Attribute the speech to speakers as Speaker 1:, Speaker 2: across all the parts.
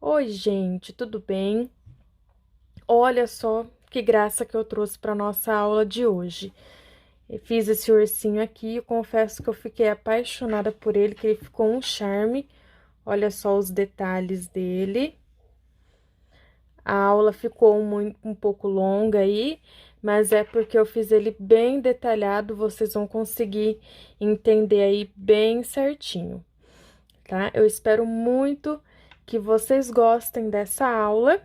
Speaker 1: Oi, gente, tudo bem? Olha só que graça que eu trouxe para nossa aula de hoje. Eu fiz esse ursinho aqui e confesso que eu fiquei apaixonada por ele, que ele ficou um charme. Olha só os detalhes dele. A aula ficou um pouco longa aí, mas é porque eu fiz ele bem detalhado, vocês vão conseguir entender aí bem certinho, tá? Eu espero muito que vocês gostem dessa aula.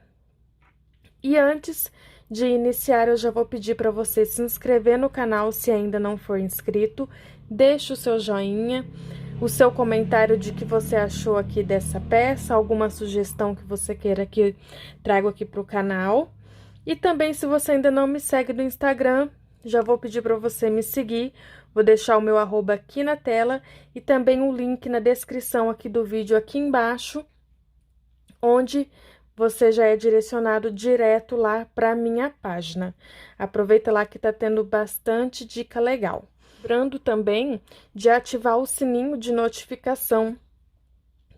Speaker 1: E antes de iniciar, eu já vou pedir para você se inscrever no canal se ainda não for inscrito, deixe o seu joinha, o seu comentário de que você achou aqui dessa peça, alguma sugestão que você queira que trago aqui para o canal. E também, se você ainda não me segue no Instagram, já vou pedir para você me seguir, vou deixar o meu arroba aqui na tela e também o link na descrição aqui do vídeo aqui embaixo, onde você já é direcionado direto lá para minha página. Aproveita lá que tá tendo bastante dica legal. Lembrando também de ativar o sininho de notificação,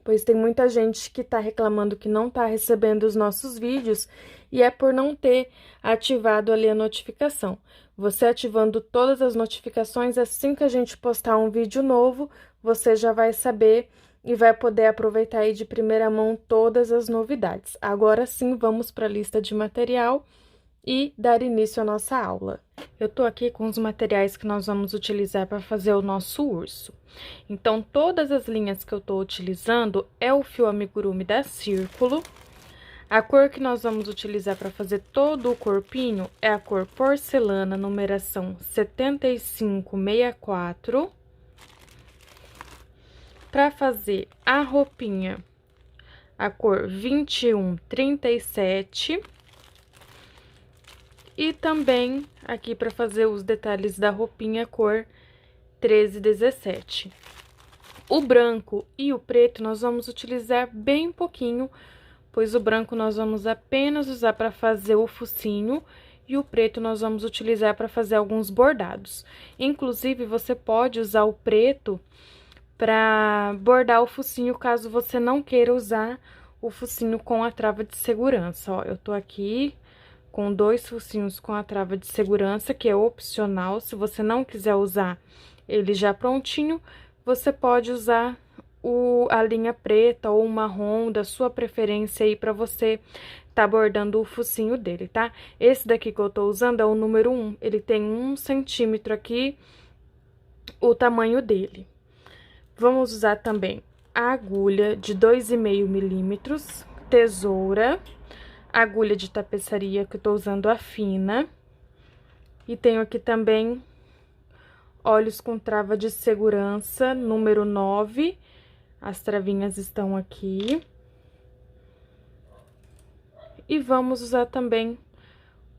Speaker 1: pois tem muita gente que tá reclamando que não tá recebendo os nossos vídeos e é por não ter ativado ali a notificação. Você ativando todas as notificações, assim que a gente postar um vídeo novo, você já vai saber e vai poder aproveitar aí de primeira mão todas as novidades. Agora sim, vamos para a lista de material e dar início à nossa aula. Eu tô aqui com os materiais que nós vamos utilizar para fazer o nosso urso. Então, todas as linhas que eu tô utilizando é o fio amigurumi da Círculo. A cor que nós vamos utilizar para fazer todo o corpinho é a cor porcelana, numeração 7564. Para fazer a roupinha, a cor 2137. E também aqui para fazer os detalhes da roupinha, cor 1317. O branco e o preto nós vamos utilizar bem pouquinho, pois o branco nós vamos apenas usar para fazer o focinho e o preto nós vamos utilizar para fazer alguns bordados. Inclusive, você pode usar o preto para bordar o focinho, caso você não queira usar o focinho com a trava de segurança. Ó, eu tô aqui com 2 focinhos com a trava de segurança, que é opcional. Se você não quiser usar ele já prontinho, você pode usar a linha preta ou marrom da sua preferência aí para você tá bordando o focinho dele, tá? Esse daqui que eu tô usando é o número 1, ele tem 1 centímetro aqui, o tamanho dele. Vamos usar também a agulha de 2,5 milímetros, tesoura, agulha de tapeçaria, que eu tô usando a fina. E tenho aqui também olhos com trava de segurança, número 9. As travinhas estão aqui. E vamos usar também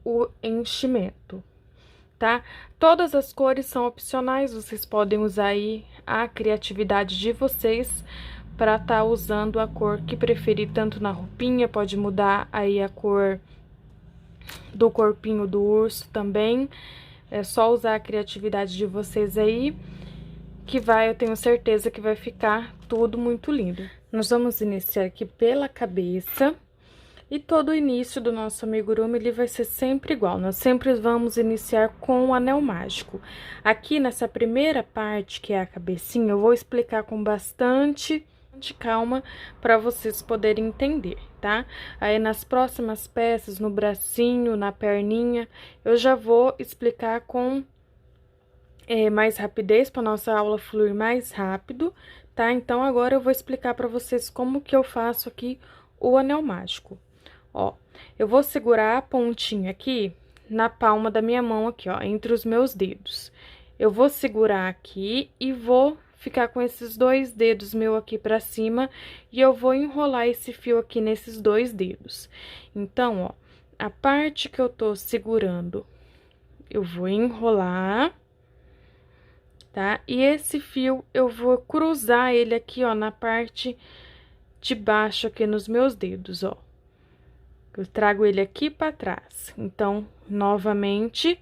Speaker 1: o enchimento, tá? Todas as cores são opcionais, vocês podem usar aí a criatividade de vocês para tá usando a cor que preferir, tanto na roupinha, pode mudar aí a cor do corpinho do urso também. É só usar a criatividade de vocês aí, que eu tenho certeza que vai ficar tudo muito lindo. Nós vamos iniciar aqui pela cabeça. E todo o início do nosso amigurumi, ele vai ser sempre igual. Nós sempre vamos iniciar com o anel mágico. Aqui nessa primeira parte, que é a cabecinha, eu vou explicar com bastante calma para vocês poderem entender, tá? Aí nas próximas peças, no bracinho, na perninha, eu já vou explicar com mais rapidez, para nossa aula fluir mais rápido, tá? Então, agora eu vou explicar para vocês como que eu faço aqui o anel mágico. Ó, eu vou segurar a pontinha aqui na palma da minha mão aqui, ó, entre os meus dedos. Eu vou segurar aqui e vou ficar com esses 2 dedos meu aqui pra cima e eu vou enrolar esse fio aqui nesses 2 dedos. Então, ó, a parte que eu tô segurando, eu vou enrolar, tá? E esse fio, eu vou cruzar ele aqui, ó, na parte de baixo aqui nos meus dedos, ó. Eu trago ele aqui para trás. Então, novamente,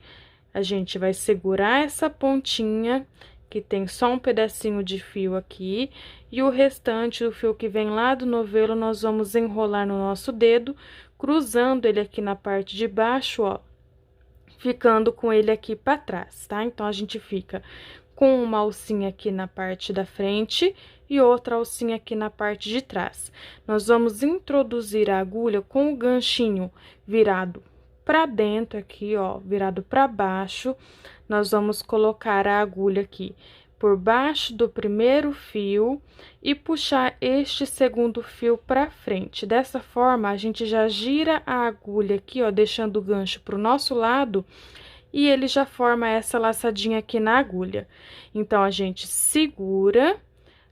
Speaker 1: a gente vai segurar essa pontinha que tem só um pedacinho de fio aqui, e o restante do fio que vem lá do novelo, nós vamos enrolar no nosso dedo, cruzando ele aqui na parte de baixo, ó, ficando com ele aqui pra trás, tá? Então, a gente fica com uma alcinha aqui na parte da frente e outra alcinha aqui na parte de trás. Nós vamos introduzir a agulha com o ganchinho virado pra dentro aqui, ó, virado pra baixo. Nós vamos colocar a agulha aqui por baixo do primeiro fio e puxar este segundo fio pra frente. Dessa forma, a gente já gira a agulha aqui, ó, deixando o gancho pro nosso lado, e ele já forma essa laçadinha aqui na agulha. Então, a gente segura,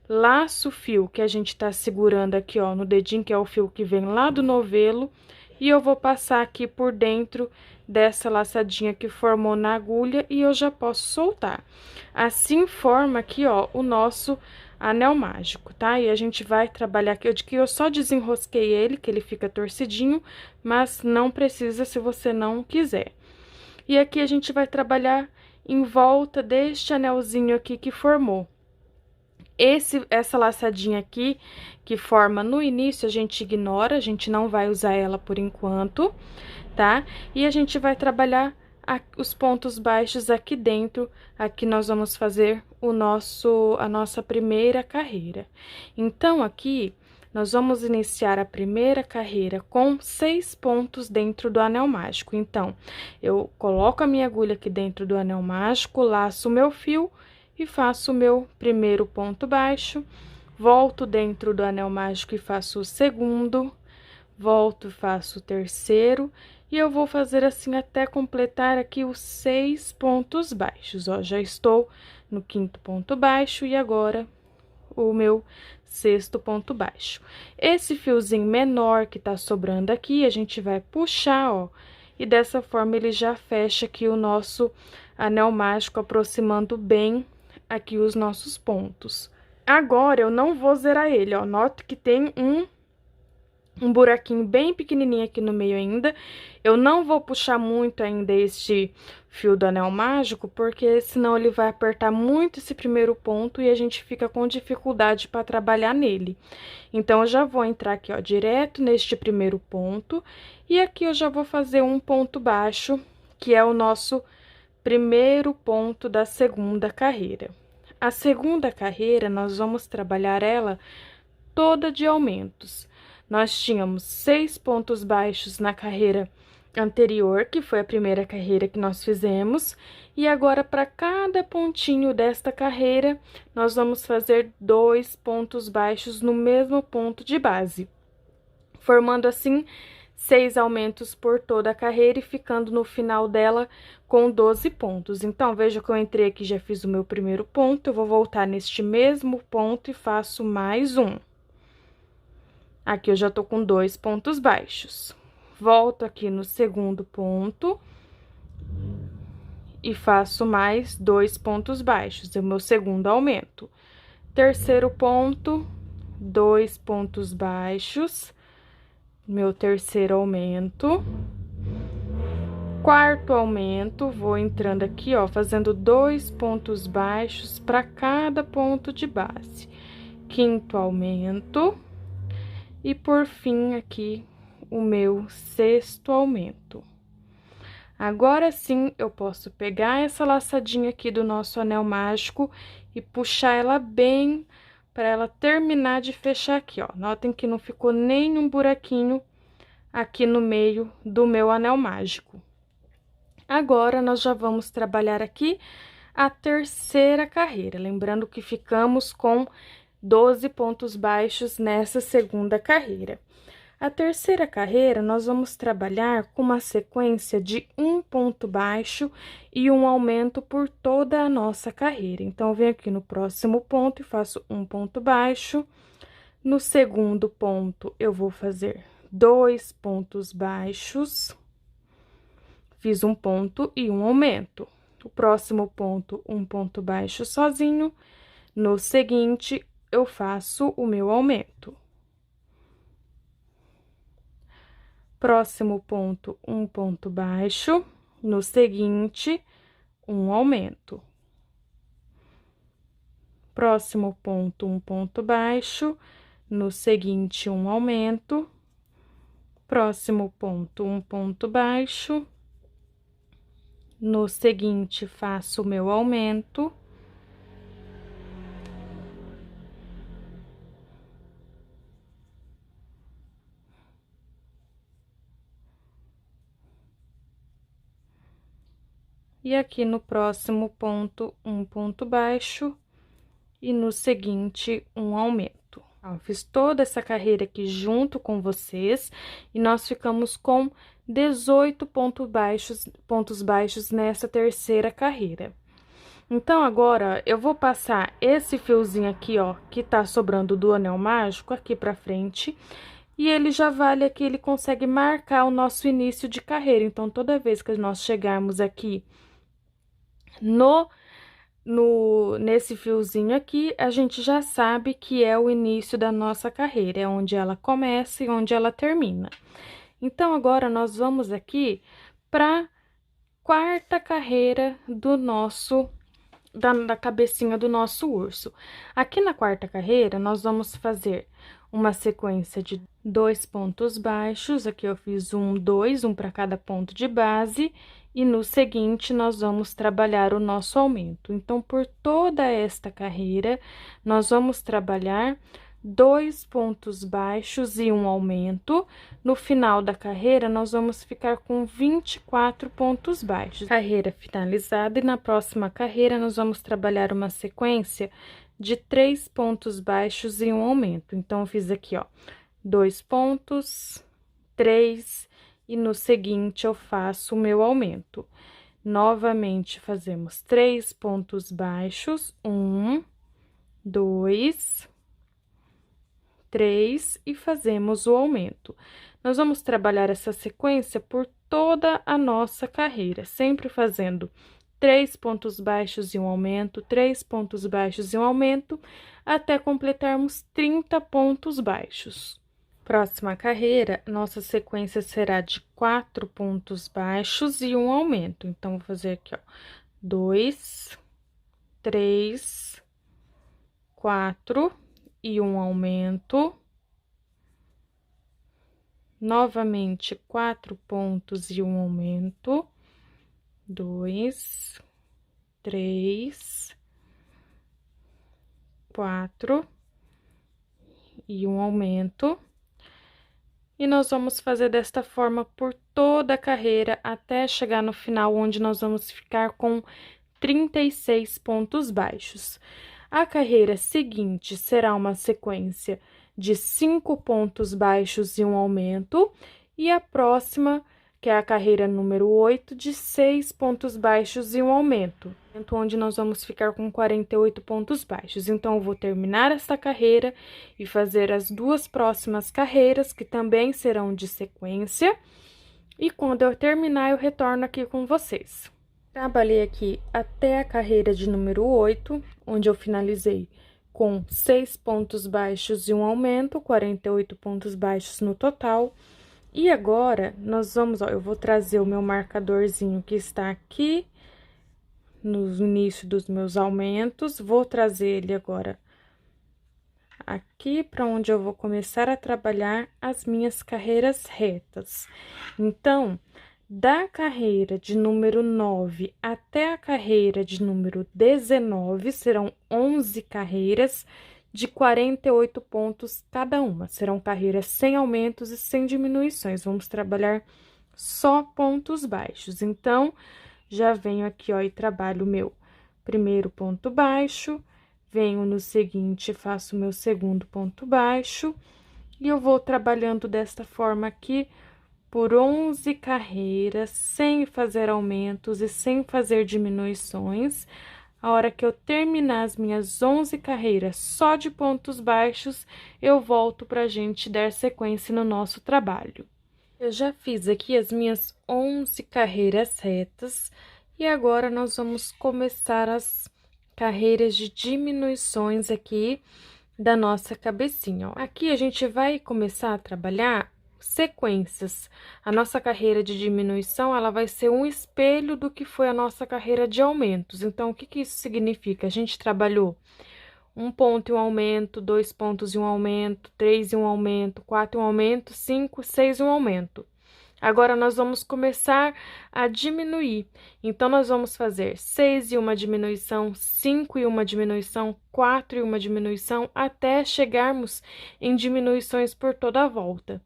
Speaker 1: laça o fio que a gente tá segurando aqui, ó, no dedinho, que é o fio que vem lá do novelo, e eu vou passar aqui por dentro dessa laçadinha que formou na agulha, e eu já posso soltar. Assim forma aqui, ó, o nosso anel mágico, tá? E a gente vai trabalhar aqui, eu só desenrosquei ele, que ele fica torcidinho, mas não precisa se você não quiser. E aqui a gente vai trabalhar em volta deste anelzinho aqui que formou. Essa laçadinha aqui, que forma no início, a gente ignora, a gente não vai usar ela por enquanto, tá? E a gente vai trabalhar os pontos baixos aqui dentro, aqui nós vamos fazer a nossa primeira carreira. Então, aqui, nós vamos iniciar a primeira carreira com 6 pontos dentro do anel mágico. Então, eu coloco a minha agulha aqui dentro do anel mágico, laço o meu fio e faço o meu primeiro ponto baixo, volto dentro do anel mágico e faço o segundo, volto e faço o terceiro, e eu vou fazer assim até completar aqui os 6 pontos baixos, ó. Já estou no 5º ponto baixo e agora o meu 6º ponto baixo. Esse fiozinho menor que tá sobrando aqui, a gente vai puxar, ó, e dessa forma ele já fecha aqui o nosso anel mágico, aproximando bem aqui os nossos pontos. Agora, eu não vou zerar ele, ó, noto que tem um buraquinho bem pequenininho aqui no meio ainda. Eu não vou puxar muito ainda este fio do anel mágico, porque senão ele vai apertar muito esse primeiro ponto e a gente fica com dificuldade para trabalhar nele. Então, eu já vou entrar aqui, ó, direto neste primeiro ponto, e aqui eu já vou fazer um ponto baixo, que é o nosso primeiro ponto da segunda carreira. A segunda carreira, nós vamos trabalhar ela toda de aumentos. Nós tínhamos 6 pontos baixos na carreira anterior, que foi a primeira carreira que nós fizemos, e agora, para cada pontinho desta carreira, nós vamos fazer 2 pontos baixos no mesmo ponto de base, formando assim 6 aumentos por toda a carreira e ficando no final dela com 12 pontos. Então, veja que eu entrei aqui, já fiz o meu primeiro ponto, eu vou voltar neste mesmo ponto e faço mais um. Aqui eu já tô com 2 pontos baixos. Volto aqui no segundo ponto e faço mais 2 pontos baixos, é o meu segundo aumento. Terceiro ponto, 2 pontos baixos, meu terceiro aumento. Quarto aumento, vou entrando aqui, ó, fazendo 2 pontos baixos para cada ponto de base. Quinto aumento. E, por fim, aqui, o meu 6º aumento. Agora sim, eu posso pegar essa laçadinha aqui do nosso anel mágico e puxar ela bem para ela terminar de fechar aqui, ó. Notem que não ficou nenhum buraquinho aqui no meio do meu anel mágico. Agora, nós já vamos trabalhar aqui a terceira carreira, lembrando que ficamos com 12 pontos baixos nessa segunda carreira. A terceira carreira, nós vamos trabalhar com uma sequência de 1 ponto baixo e 1 aumento por toda a nossa carreira. Então, eu venho aqui no próximo ponto e faço 1 ponto baixo. No segundo ponto, eu vou fazer 2 pontos baixos. Fiz 1 ponto e 1 aumento. O próximo ponto, 1 ponto baixo sozinho. No seguinte, eu faço o meu aumento. Próximo ponto, 1 ponto baixo. No seguinte, 1 aumento. próximo ponto, um ponto baixo, no seguinte, um aumento, próximo ponto, um ponto baixo, no seguinte, faço o meu aumento. E aqui no próximo ponto, um ponto baixo, e no seguinte, um aumento. Eu fiz toda essa carreira aqui junto com vocês, e nós ficamos com 18 pontos baixos nessa terceira carreira. Então, agora, eu vou passar esse fiozinho aqui, ó, que tá sobrando do anel mágico aqui pra frente, e ele já vale aqui, ele consegue marcar o nosso início de carreira. Então, toda vez que nós chegarmos aqui nesse fiozinho aqui, a gente já sabe que é o início da nossa carreira, é onde ela começa e onde ela termina. Então, agora, nós vamos aqui para quarta carreira do nosso, da cabecinha do nosso urso. Aqui na quarta carreira, nós vamos fazer uma sequência de 2 pontos baixos, aqui eu fiz um para cada ponto de base, e no seguinte, nós vamos trabalhar o nosso aumento. Então, por toda esta carreira, nós vamos trabalhar 2 pontos baixos e um aumento. No final da carreira, nós vamos ficar com 24 pontos baixos. Carreira finalizada, e na próxima carreira, nós vamos trabalhar uma sequência de 3 pontos baixos e um aumento. Então, eu fiz aqui, ó, 2 pontos, 3, e no seguinte, eu faço o meu aumento. Novamente, fazemos 3 pontos baixos, 1, 2, 3, e fazemos o aumento. Nós vamos trabalhar essa sequência por toda a nossa carreira, sempre fazendo 3 pontos baixos e um aumento, 3 pontos baixos e um aumento, até completarmos 30 pontos baixos. Próxima carreira, nossa sequência será de 4 pontos baixos e um aumento. Então, vou fazer aqui, ó, 2, 3, 4 e um aumento. Novamente, 4 pontos e um aumento. 2, 3, 4 e um aumento. E nós vamos fazer desta forma por toda a carreira, até chegar no final, onde nós vamos ficar com 36 pontos baixos. A carreira seguinte será uma sequência de 5 pontos baixos e um aumento, e a próxima, que é a carreira número 8, de 6 pontos baixos e um aumento, onde nós vamos ficar com 48 pontos baixos. Então, eu vou terminar esta carreira e fazer as 2 próximas carreiras, que também serão de sequência, e quando eu terminar, eu retorno aqui com vocês. Trabalhei aqui até a carreira de número 8, onde eu finalizei com 6 pontos baixos e um aumento, 48 pontos baixos no total. E agora, nós vamos, ó, eu vou trazer o meu marcadorzinho que está aqui no início dos meus aumentos, vou trazer ele agora aqui para onde eu vou começar a trabalhar as minhas carreiras retas. Então, da carreira de número 9 até a carreira de número 19, serão 11 carreiras de 48 pontos cada uma. Serão carreiras sem aumentos e sem diminuições. Vamos trabalhar só pontos baixos. Então, já venho aqui, ó, e trabalho o meu primeiro ponto baixo, venho no seguinte, faço o meu segundo ponto baixo, e eu vou trabalhando desta forma aqui por 11 carreiras, sem fazer aumentos e sem fazer diminuições. A hora que eu terminar as minhas 11 carreiras só de pontos baixos, eu volto pra gente dar sequência no nosso trabalho. Eu já fiz aqui as minhas 11 carreiras retas, e agora nós vamos começar as carreiras de diminuições aqui da nossa cabecinha, ó. Aqui a gente vai começar a trabalhar sequências. A nossa carreira de diminuição, ela vai ser um espelho do que foi a nossa carreira de aumentos. Então, o que que isso significa? A gente trabalhou um ponto e um aumento, 2 pontos e um aumento, 3 e um aumento, 4 e um aumento, 5, 6 e um aumento. Agora, nós vamos começar a diminuir. Então, nós vamos fazer 6 e uma diminuição, 5 e uma diminuição, 4 e uma diminuição, até chegarmos em diminuições por toda a volta.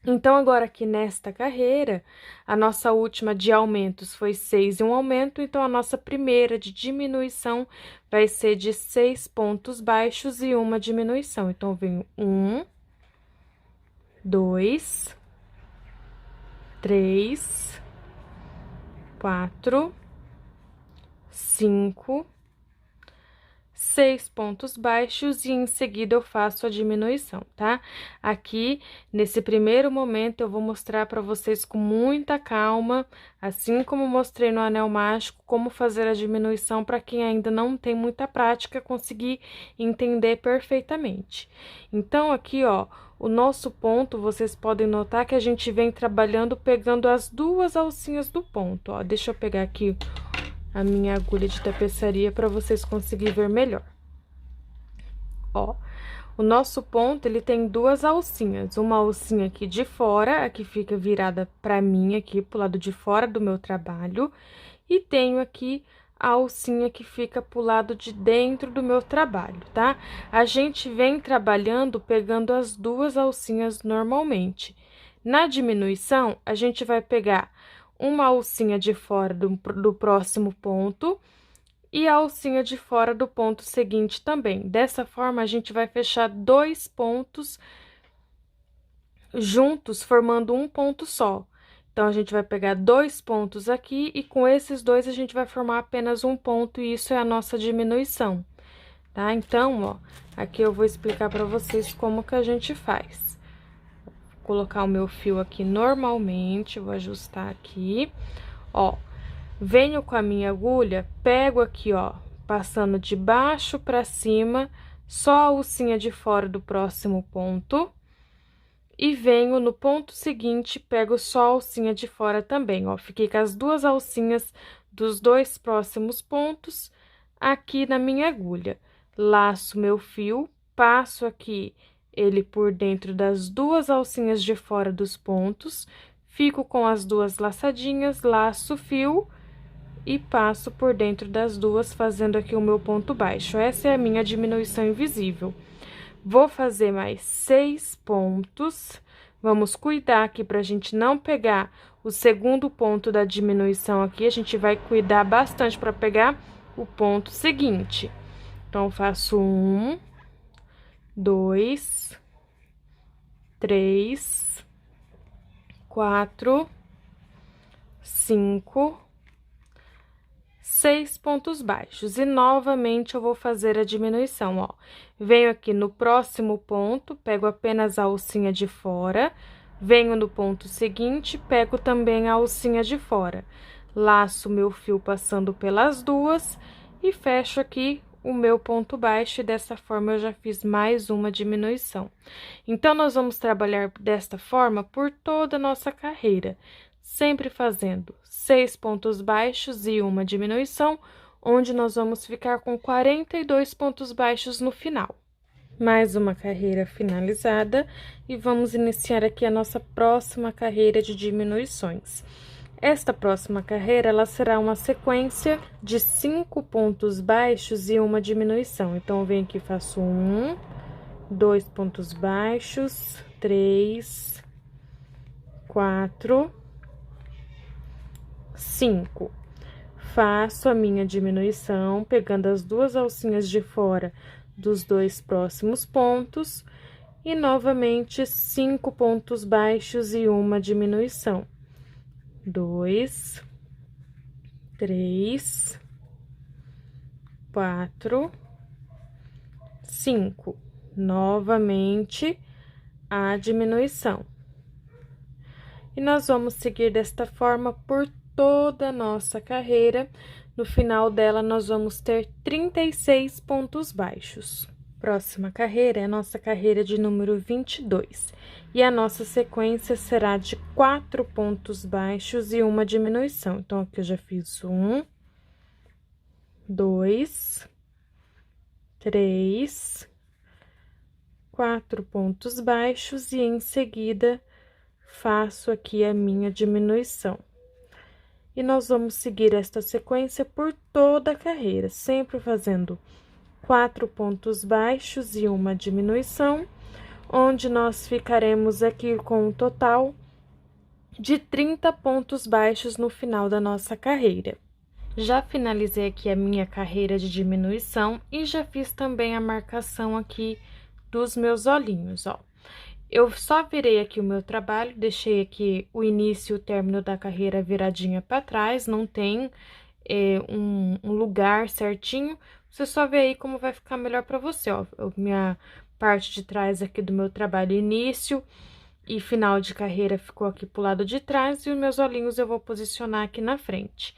Speaker 1: Então, agora aqui nesta carreira, a nossa última de aumentos foi 6 e um aumento, então a nossa primeira de diminuição vai ser de 6 pontos baixos e uma diminuição. Então, vem 1, 2, 3, 4, 5, 6 pontos baixos e em seguida eu faço a diminuição, tá? Aqui, nesse primeiro momento, eu vou mostrar para vocês com muita calma, assim como mostrei no anel mágico, como fazer a diminuição para quem ainda não tem muita prática, conseguir entender perfeitamente. Então, aqui, ó, o nosso ponto, vocês podem notar que a gente vem trabalhando pegando as duas alcinhas do ponto, ó. Deixa eu pegar aqui a minha agulha de tapeçaria para vocês conseguirem ver melhor. Ó, o nosso ponto, ele tem duas alcinhas, uma alcinha aqui de fora, a que fica virada para mim aqui, pro lado de fora do meu trabalho, e tenho aqui a alcinha que fica pro lado de dentro do meu trabalho, tá? A gente vem trabalhando pegando as duas alcinhas normalmente. Na diminuição, a gente vai pegar uma alcinha de fora do próximo ponto e a alcinha de fora do ponto seguinte também. Dessa forma, a gente vai fechar 2 pontos juntos, formando um ponto só. Então, a gente vai pegar 2 pontos aqui e com esses dois a gente vai formar apenas um ponto e isso é a nossa diminuição, tá? Então, ó, aqui eu vou explicar para vocês como que a gente faz. Vou colocar o meu fio aqui normalmente, vou ajustar aqui, ó. Venho com a minha agulha, pego aqui, ó, passando de baixo para cima, só a alcinha de fora do próximo ponto. E venho no ponto seguinte, pego só a alcinha de fora também, ó. Fiquei com as duas alcinhas dos dois próximos pontos aqui na minha agulha. Laço meu fio, passo aqui ele por dentro das duas alcinhas de fora dos pontos, fico com as duas laçadinhas, laço o fio e passo por dentro das duas, fazendo aqui o meu ponto baixo. Essa é a minha diminuição invisível. Vou fazer mais 6 pontos. Vamos cuidar aqui pra gente não pegar o segundo ponto da diminuição aqui. A gente vai cuidar bastante para pegar o ponto seguinte. Então, faço 1, 2, 3, 4, 5, 6 pontos baixos. E novamente eu vou fazer a diminuição, ó. Venho aqui no próximo ponto, pego apenas a alcinha de fora, venho no ponto seguinte, pego também a alcinha de fora. Laço meu fio passando pelas duas e fecho aqui o meu ponto baixo, e dessa forma eu já fiz mais uma diminuição. Então, nós vamos trabalhar desta forma por toda a nossa carreira, sempre fazendo 6 pontos baixos e uma diminuição, onde nós vamos ficar com 42 pontos baixos no final. Mais uma carreira finalizada, e vamos iniciar aqui a nossa próxima carreira de diminuições. Esta próxima carreira, ela será uma sequência de 5 pontos baixos e uma diminuição. Então, eu venho aqui e faço 1, 2 pontos baixos, 3, 4, 5. Faço a minha diminuição, pegando as duas alcinhas de fora dos dois próximos pontos, e novamente 5 pontos baixos e uma diminuição. 2, 3, 4, 5. Novamente a diminuição. E nós vamos seguir desta forma por toda a nossa carreira. No final dela, nós vamos ter 36 pontos baixos. Próxima carreira é a nossa carreira de número 22. E a nossa sequência será de 4 pontos baixos e uma diminuição. Então, aqui eu já fiz 1, 2, 3, 4 pontos baixos e em seguida faço aqui a minha diminuição. E nós vamos seguir esta sequência por toda a carreira, sempre fazendo 4 pontos baixos e uma diminuição, onde nós ficaremos aqui com um total de 30 pontos baixos no final da nossa carreira. Já finalizei aqui a minha carreira de diminuição e já fiz também a marcação aqui dos meus olhinhos, ó. Eu só virei aqui o meu trabalho, deixei aqui o início e o término da carreira viradinha para trás, não tem um lugar certinho, você só vê aí como vai ficar melhor para você, ó. Minha parte de trás aqui do meu trabalho, início e final de carreira ficou aqui pro lado de trás e os meus olhinhos eu vou posicionar aqui na frente.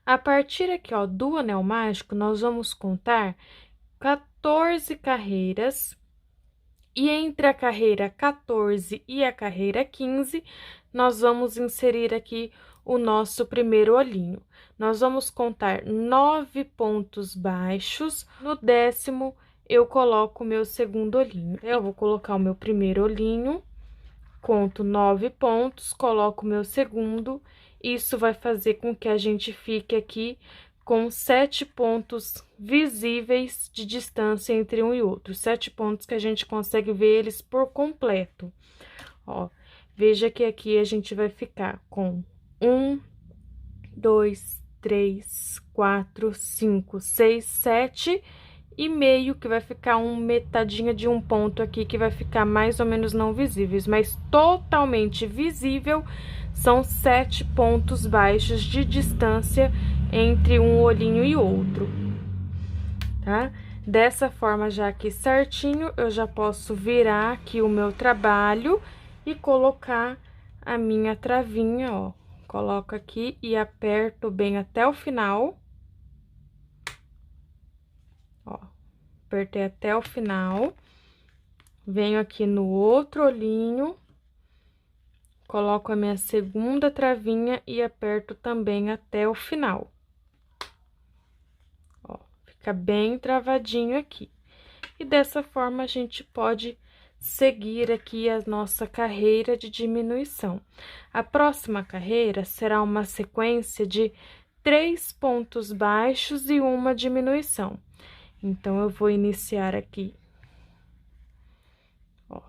Speaker 1: A partir aqui, ó, do anel mágico, nós vamos contar 14 carreiras. E entre a carreira 14 e a carreira 15, nós vamos inserir aqui o nosso primeiro olhinho. Nós vamos contar 9 pontos baixos, no 10º eu coloco o meu segundo olhinho. Eu vou colocar o meu primeiro olhinho, conto 9 pontos, coloco o meu segundo, isso vai fazer com que a gente fique aqui com 7 pontos visíveis de distância entre um e outro. 7 pontos que a gente consegue ver eles por completo. Ó, veja que aqui a gente vai ficar com 1, 2, 3, 4, 5, 6, 7 e meio, que vai ficar metadinha de um ponto aqui, que vai ficar mais ou menos não visíveis, mas totalmente visível são 7 pontos baixos de distância entre um olhinho e outro, tá? Dessa forma, já aqui certinho, eu já posso virar aqui o meu trabalho e colocar a minha travinha, ó. Coloco aqui e aperto bem até o final. Ó, apertei até o final. Venho aqui no outro olhinho, coloco a minha segunda travinha e aperto também até o final. Fica bem travadinho aqui. E dessa forma, a gente pode seguir aqui a nossa carreira de diminuição. A próxima carreira será uma sequência de 3 pontos baixos e uma diminuição. Então, eu vou iniciar aqui, ó,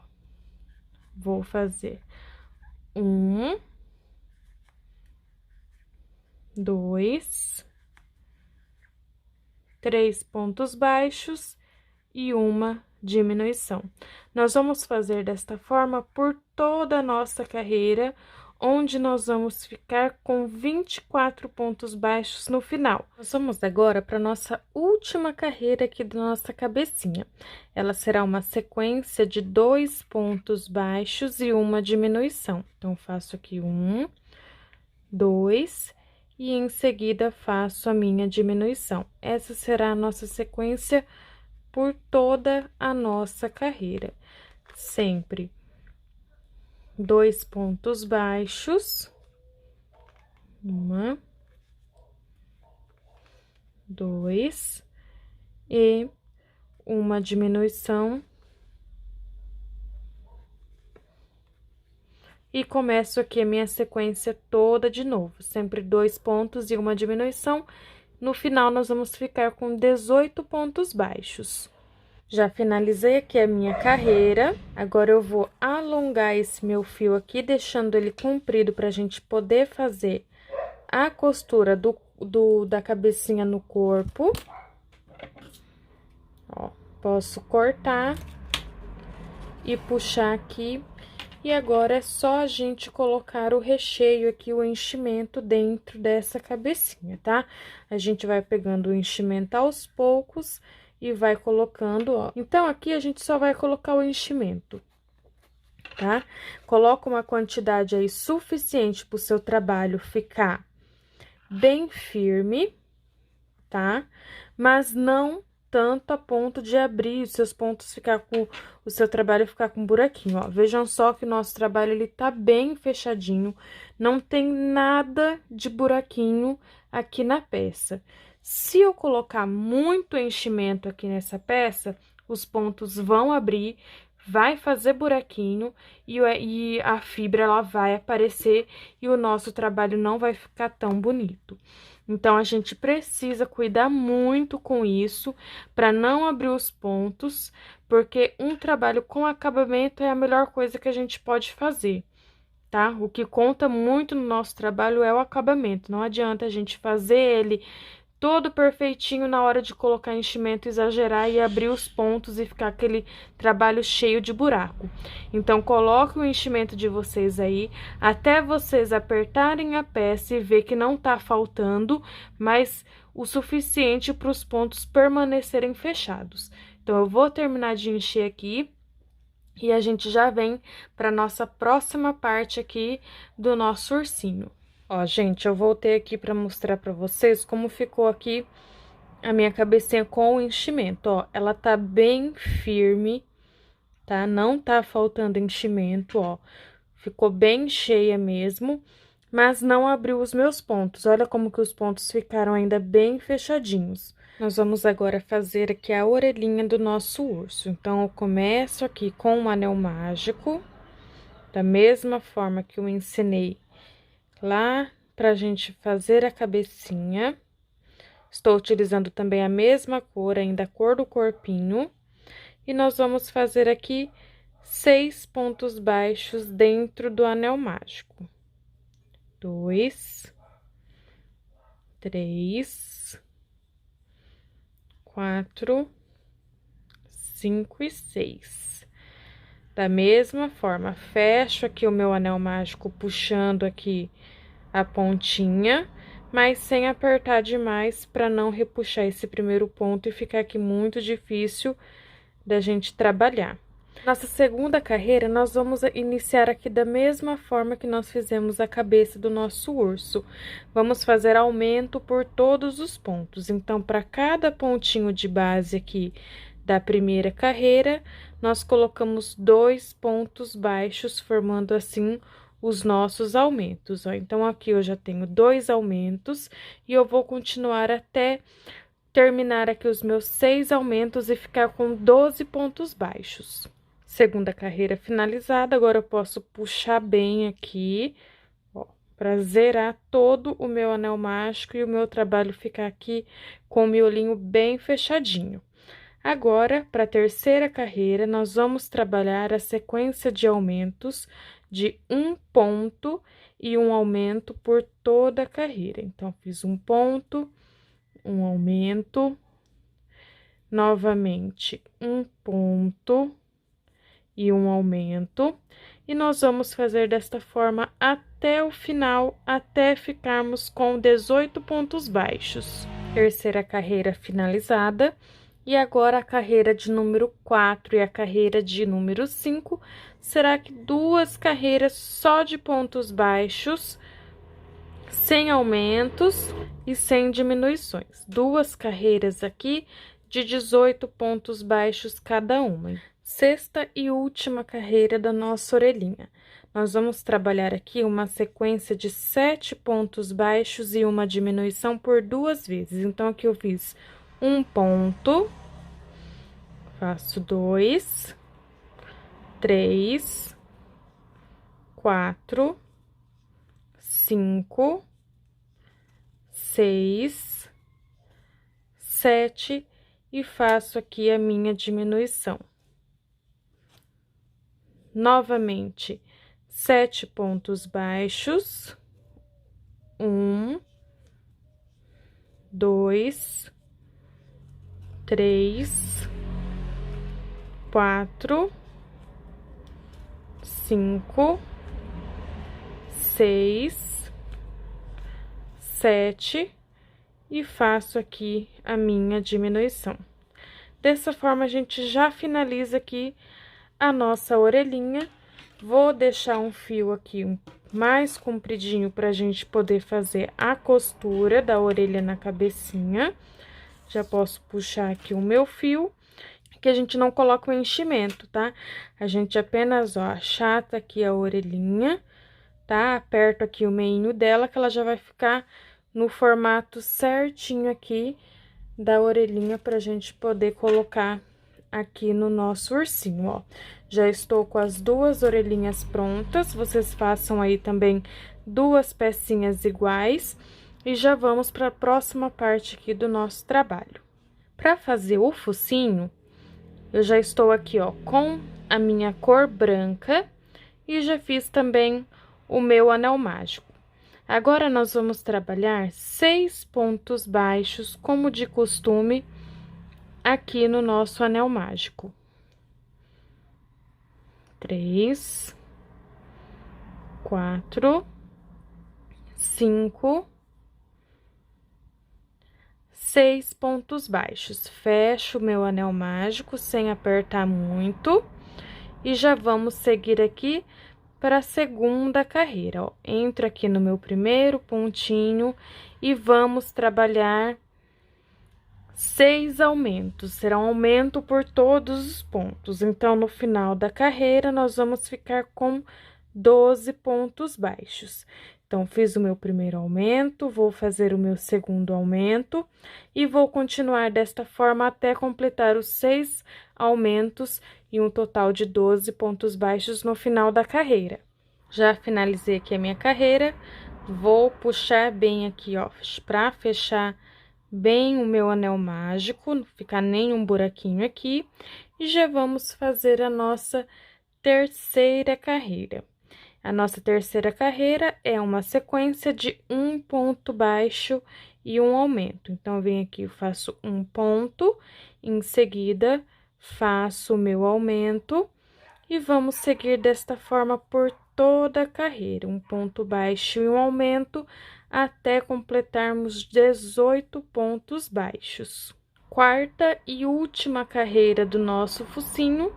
Speaker 1: vou fazer 1, 2, 3 pontos baixos e uma diminuição. Nós vamos fazer desta forma por toda a nossa carreira, onde nós vamos ficar com 24 pontos baixos no final. Nós vamos agora para nossa última carreira aqui da nossa cabecinha. Ela será uma sequência de 2 pontos baixos e uma diminuição. Então, faço aqui 1, 2 e em seguida faço a minha diminuição. Essa será a nossa sequência por toda a nossa carreira. Sempre 2 pontos baixos, 1, 2 e uma diminuição. E começo aqui a minha sequência toda de novo, sempre 2 pontos e uma diminuição. No final, nós vamos ficar com 18 pontos baixos. Já finalizei aqui a minha carreira, agora eu vou alongar esse meu fio aqui, deixando ele comprido pra gente poder fazer a costura da cabecinha no corpo. Ó, posso cortar e puxar aqui. E agora, é só a gente colocar o recheio aqui, o enchimento dentro dessa cabecinha, tá? A gente vai pegando o enchimento aos poucos e vai colocando, ó. Então, aqui a gente só vai colocar o enchimento, tá? Coloca uma quantidade aí suficiente pro seu trabalho ficar bem firme, tá? Mas não tanto a ponto de abrir os seus pontos, ficar com o seu trabalho ficar com buraquinho, ó. Vejam só que o nosso trabalho, ele tá bem fechadinho, não tem nada de buraquinho aqui na peça. Se eu colocar muito enchimento aqui nessa peça, os pontos vão abrir, vai fazer buraquinho e a fibra ela vai aparecer e o nosso trabalho não vai ficar tão bonito. Então, a gente precisa cuidar muito com isso para não abrir os pontos, porque um trabalho com acabamento é a melhor coisa que a gente pode fazer, tá? O que conta muito no nosso trabalho é o acabamento. Não adianta a gente fazer ele todo perfeitinho na hora de colocar enchimento, exagerar e abrir os pontos e ficar aquele trabalho cheio de buraco. Então, coloque o enchimento de vocês aí, até vocês apertarem a peça e ver que não tá faltando, mas o suficiente para os pontos permanecerem fechados. Então, eu vou terminar de encher aqui e a gente já vem para nossa próxima parte aqui do nosso ursinho. Ó, gente, eu voltei aqui para mostrar para vocês como ficou aqui a minha cabecinha com o enchimento, ó. Ela tá bem firme, tá? Não tá faltando enchimento, ó. Ficou bem cheia mesmo, mas não abriu os meus pontos. Olha como que os pontos ficaram ainda bem fechadinhos. Nós vamos agora fazer aqui a orelhinha do nosso urso. Então, eu começo aqui com um anel mágico, da mesma forma que eu ensinei lá pra gente fazer a cabecinha. Estou utilizando também a mesma cor, ainda a cor do corpinho. E nós vamos fazer aqui 6 pontos baixos dentro do anel mágico. 2, 3, 4, 5 e 6. Da mesma forma, fecho aqui o meu anel mágico, puxando aqui a pontinha, mas sem apertar demais para não repuxar esse primeiro ponto e ficar aqui muito difícil da gente trabalhar. Nossa segunda carreira, nós vamos iniciar aqui da mesma forma que nós fizemos a cabeça do nosso urso. Vamos fazer aumento por todos os pontos. Então, para cada pontinho de base aqui da primeira carreira, nós colocamos 2 pontos baixos, formando assim os nossos aumentos, ó. Então, aqui eu já tenho 2 aumentos e eu vou continuar até terminar aqui os meus 6 aumentos e ficar com 12 pontos baixos. Segunda carreira finalizada, agora eu posso puxar bem aqui, ó, para zerar todo o meu anel mágico e o meu trabalho ficar aqui com o miolinho bem fechadinho. Agora, para a terceira carreira, nós vamos trabalhar a sequência de aumentos de 1 ponto e um aumento por toda a carreira. Então, fiz 1 ponto, um aumento, novamente 1 ponto e um aumento, e nós vamos fazer desta forma até o final, até ficarmos com 18 pontos baixos. Terceira carreira finalizada. E agora, a carreira de número 4 e a carreira de número 5, será que 2 carreiras só de pontos baixos, sem aumentos e sem diminuições. 2 carreiras aqui de 18 pontos baixos cada uma. Sexta e última carreira da nossa orelhinha. Nós vamos trabalhar aqui uma sequência de 7 pontos baixos e uma diminuição por 2 vezes. Então, aqui eu fiz 1 ponto, faço 2, 3, 4, 5, 6, 7 e faço aqui a minha diminuição. Novamente, 7 pontos baixos, 1, 2, 3, 4, 5, 6, 7 e faço aqui a minha diminuição. Dessa forma, a gente já finaliza aqui a nossa orelhinha. Vou deixar um fio aqui mais compridinho pra gente poder fazer a costura da orelha na cabecinha. Já posso puxar aqui o meu fio, que a gente não coloca o enchimento, tá? A gente apenas, ó, achata aqui a orelhinha, tá? Aperto aqui o meinho dela, que ela já vai ficar no formato certinho aqui da orelhinha pra gente poder colocar aqui no nosso ursinho, ó. Já estou com as duas orelhinhas prontas, vocês façam aí também duas pecinhas iguais e já vamos para a próxima parte aqui do nosso trabalho. Para fazer o focinho, eu já estou aqui, ó, com a minha cor branca e já fiz também o meu anel mágico. Agora, nós vamos trabalhar 6 pontos baixos, como de costume, aqui no nosso anel mágico. 3, 4, 5, 6 pontos baixos. Fecho o meu anel mágico sem apertar muito. E já vamos seguir aqui para a segunda carreira, ó. Entro aqui no meu primeiro pontinho e vamos trabalhar 6 aumentos. Será um aumento por todos os pontos. Então, no final da carreira, nós vamos ficar com 12 pontos baixos. Então, fiz o meu primeiro aumento, vou fazer o meu segundo aumento e vou continuar desta forma até completar os 6 aumentos e um total de 12 pontos baixos no final da carreira. Já finalizei aqui a minha carreira, vou puxar bem aqui, ó, pra fechar bem o meu anel mágico, não ficar nenhum buraquinho aqui, e já vamos fazer a nossa terceira carreira. A nossa terceira carreira é uma sequência de um ponto baixo e um aumento. Então, eu venho aqui, faço um ponto, em seguida, faço o meu aumento e vamos seguir desta forma por toda a carreira. Um ponto baixo e um aumento até completarmos 18 pontos baixos. Quarta e última carreira do nosso focinho,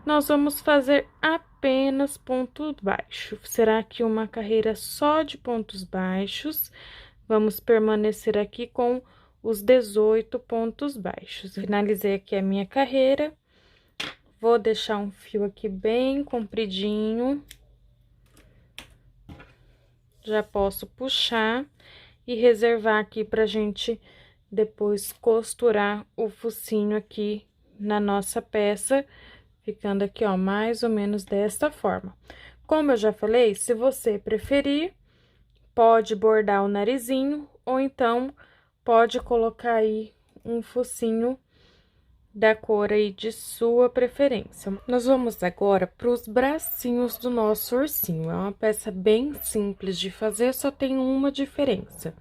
Speaker 1: nós vamos fazer apenas ponto baixo. Será que uma carreira só de pontos baixos. Vamos permanecer aqui com os 18 pontos baixos. Finalizei aqui a minha carreira. Vou deixar um fio aqui bem compridinho. Já posso puxar e reservar aqui pra gente depois costurar o focinho aqui na nossa peça, ficando aqui, ó, mais ou menos desta forma. Como eu já falei, se você preferir, pode bordar o narizinho, ou então pode colocar aí um focinho da cor aí de sua preferência. Nós vamos agora para os bracinhos do nosso ursinho. É uma peça bem simples de fazer, só tem uma diferença.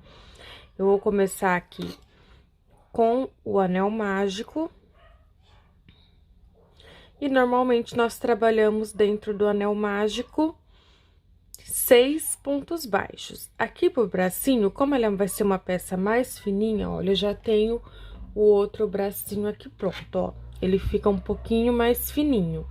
Speaker 1: Eu vou começar aqui com o anel mágico. E normalmente nós trabalhamos dentro do anel mágico 6 pontos baixos. Aqui pro bracinho, como ela vai ser uma peça mais fininha, olha, eu já tenho o outro bracinho aqui pronto, ó. Ele fica um pouquinho mais fininho.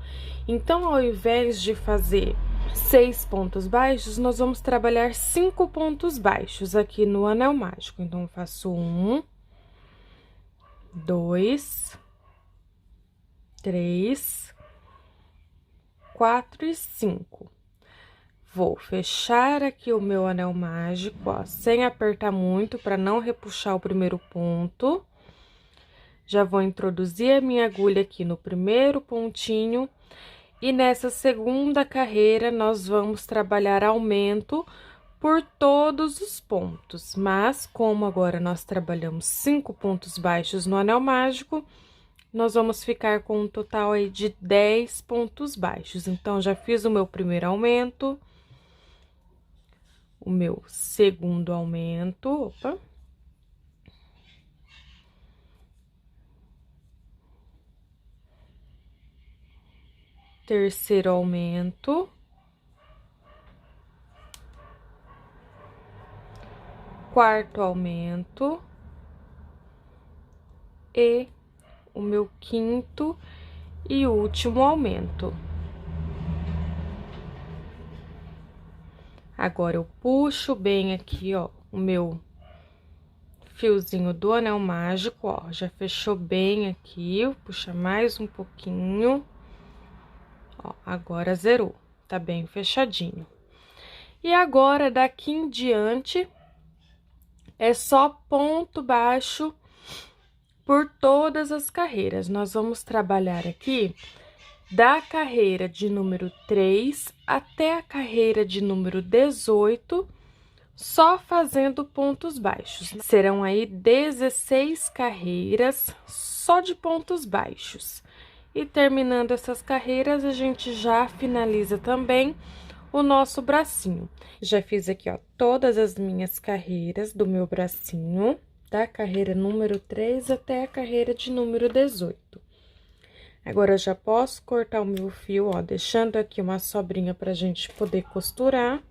Speaker 1: Então, ao invés de fazer 6 pontos baixos, nós vamos trabalhar 5 pontos baixos aqui no anel mágico. Então, eu faço 1, 2, 3, 4 e 5. Vou fechar aqui o meu anel mágico, ó, sem apertar muito, para não repuxar o primeiro ponto. Já vou introduzir a minha agulha aqui no primeiro pontinho. E nessa segunda carreira, nós vamos trabalhar aumento por todos os pontos. Mas, como agora nós trabalhamos 5 pontos baixos no anel mágico, nós vamos ficar com um total aí de 10 pontos baixos. Então, já fiz o meu primeiro aumento, o meu segundo aumento, opa. Terceiro aumento. Quarto aumento. E o meu quinto e último aumento. Agora, eu puxo bem aqui, ó, o meu fiozinho do anel mágico, ó, já fechou bem aqui, puxa mais um pouquinho. Ó, agora zerou, tá bem fechadinho. E agora, daqui em diante, é só ponto baixo por todas as carreiras. Nós vamos trabalhar aqui da carreira de número 3 até a carreira de número 18, só fazendo pontos baixos. Serão aí 16 carreiras só de pontos baixos. E terminando essas carreiras, a gente já finaliza também o nosso bracinho. Já fiz aqui, ó, todas as minhas carreiras do meu bracinho, da carreira número 3 até a carreira de número 18. Agora, eu já posso cortar o meu fio, ó, deixando aqui uma sobrinha pra gente poder costurar.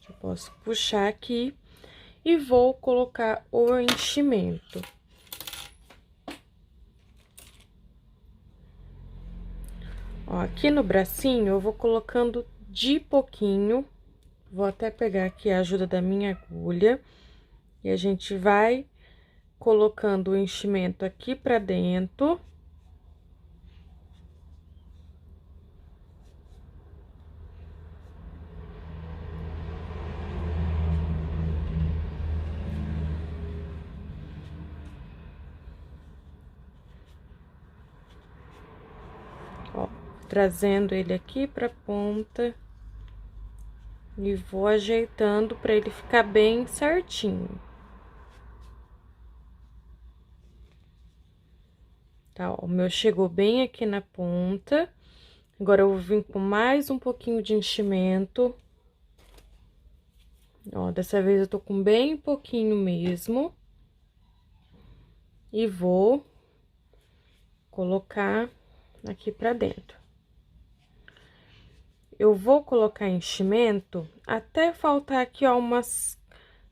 Speaker 1: Já posso puxar aqui e vou colocar o enchimento. Ó, aqui no bracinho, eu vou colocando de pouquinho. Vou até pegar aqui a ajuda da minha agulha. E a gente vai colocando o enchimento aqui pra dentro. Ó, trazendo ele aqui pra ponta. E vou ajeitando pra ele ficar bem certinho. Tá, ó, o meu chegou bem aqui na ponta. Agora, eu vou vir com mais um pouquinho de enchimento. Ó, dessa vez eu tô com bem pouquinho mesmo. E vou colocar aqui pra dentro. Eu vou colocar enchimento até faltar aqui, ó, umas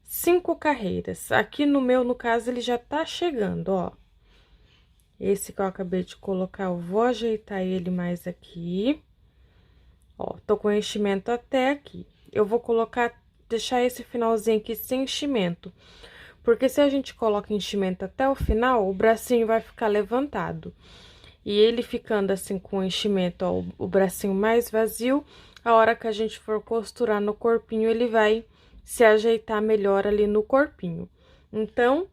Speaker 1: 5 carreiras. Aqui no meu, no caso, ele já tá chegando, ó. Esse que eu acabei de colocar, eu vou ajeitar ele mais aqui. Ó, tô com enchimento até aqui. Eu vou colocar, deixar esse finalzinho aqui sem enchimento. Porque se a gente coloca enchimento até o final, o bracinho vai ficar levantado. E ele ficando assim com o enchimento, ó, o bracinho mais vazio, a hora que a gente for costurar no corpinho, ele vai se ajeitar melhor ali no corpinho. Então,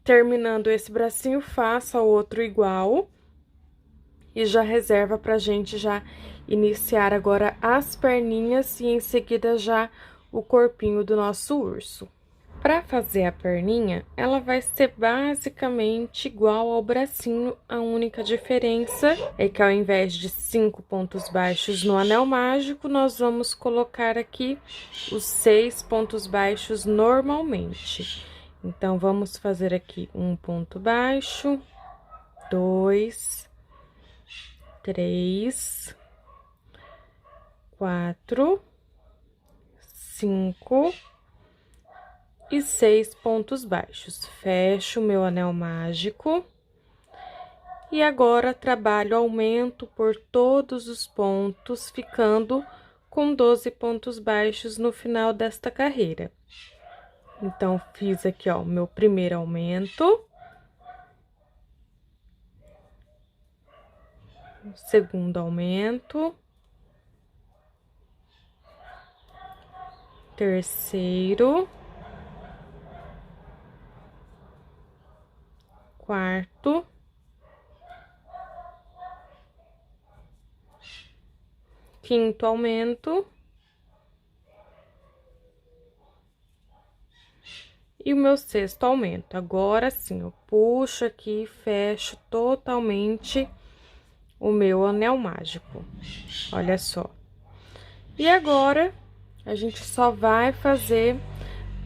Speaker 1: terminando esse bracinho, faça o outro igual. E já reserva pra gente já iniciar agora as perninhas e em seguida já o corpinho do nosso urso. Para fazer a perninha, ela vai ser basicamente igual ao bracinho, a única diferença é que ao invés de 5 pontos baixos no anel mágico, nós vamos colocar aqui os 6 pontos baixos normalmente. Então, vamos fazer aqui um ponto baixo, 2, 3, 4, 5... e 6 pontos baixos. Fecho o meu anel mágico. E agora, trabalho aumento por todos os pontos, ficando com 12 pontos baixos no final desta carreira. Então, fiz aqui, ó, o meu primeiro aumento. Segundo aumento. Terceiro. Quarto, quinto aumento e o meu sexto aumento. Agora sim, eu puxo aqui e fecho totalmente o meu anel mágico. Olha só. E agora, a gente só vai fazer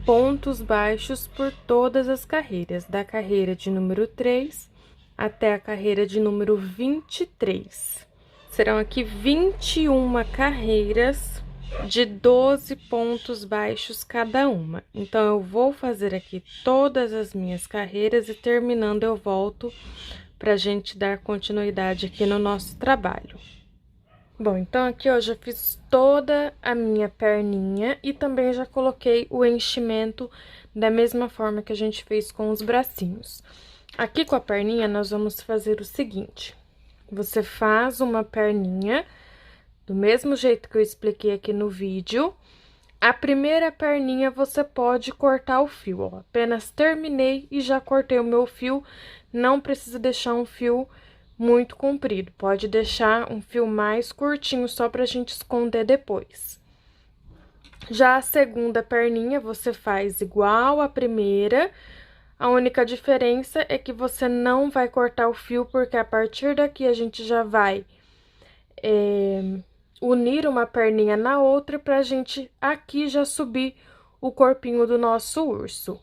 Speaker 1: pontos baixos por todas as carreiras, da carreira de número 3 até a carreira de número 23. Serão aqui 21 carreiras de 12 pontos baixos cada uma. Então, eu vou fazer aqui todas as minhas carreiras e terminando eu volto pra gente dar continuidade aqui no nosso trabalho. Bom, então aqui eu já fiz toda a minha perninha e também já coloquei o enchimento da mesma forma que a gente fez com os bracinhos. Aqui com a perninha, nós vamos fazer o seguinte: você faz uma perninha do mesmo jeito que eu expliquei aqui no vídeo, A primeira perninha você pode cortar o fio, ó. Apenas terminei e já cortei o meu fio. Não precisa deixar um fio muito comprido. Pode deixar um fio mais curtinho só pra gente esconder depois. Já a segunda perninha você faz igual a primeira. A única diferença é que você não vai cortar o fio, porque a partir daqui a gente já vai unir uma perninha na outra pra gente aqui já subir o corpinho do nosso urso.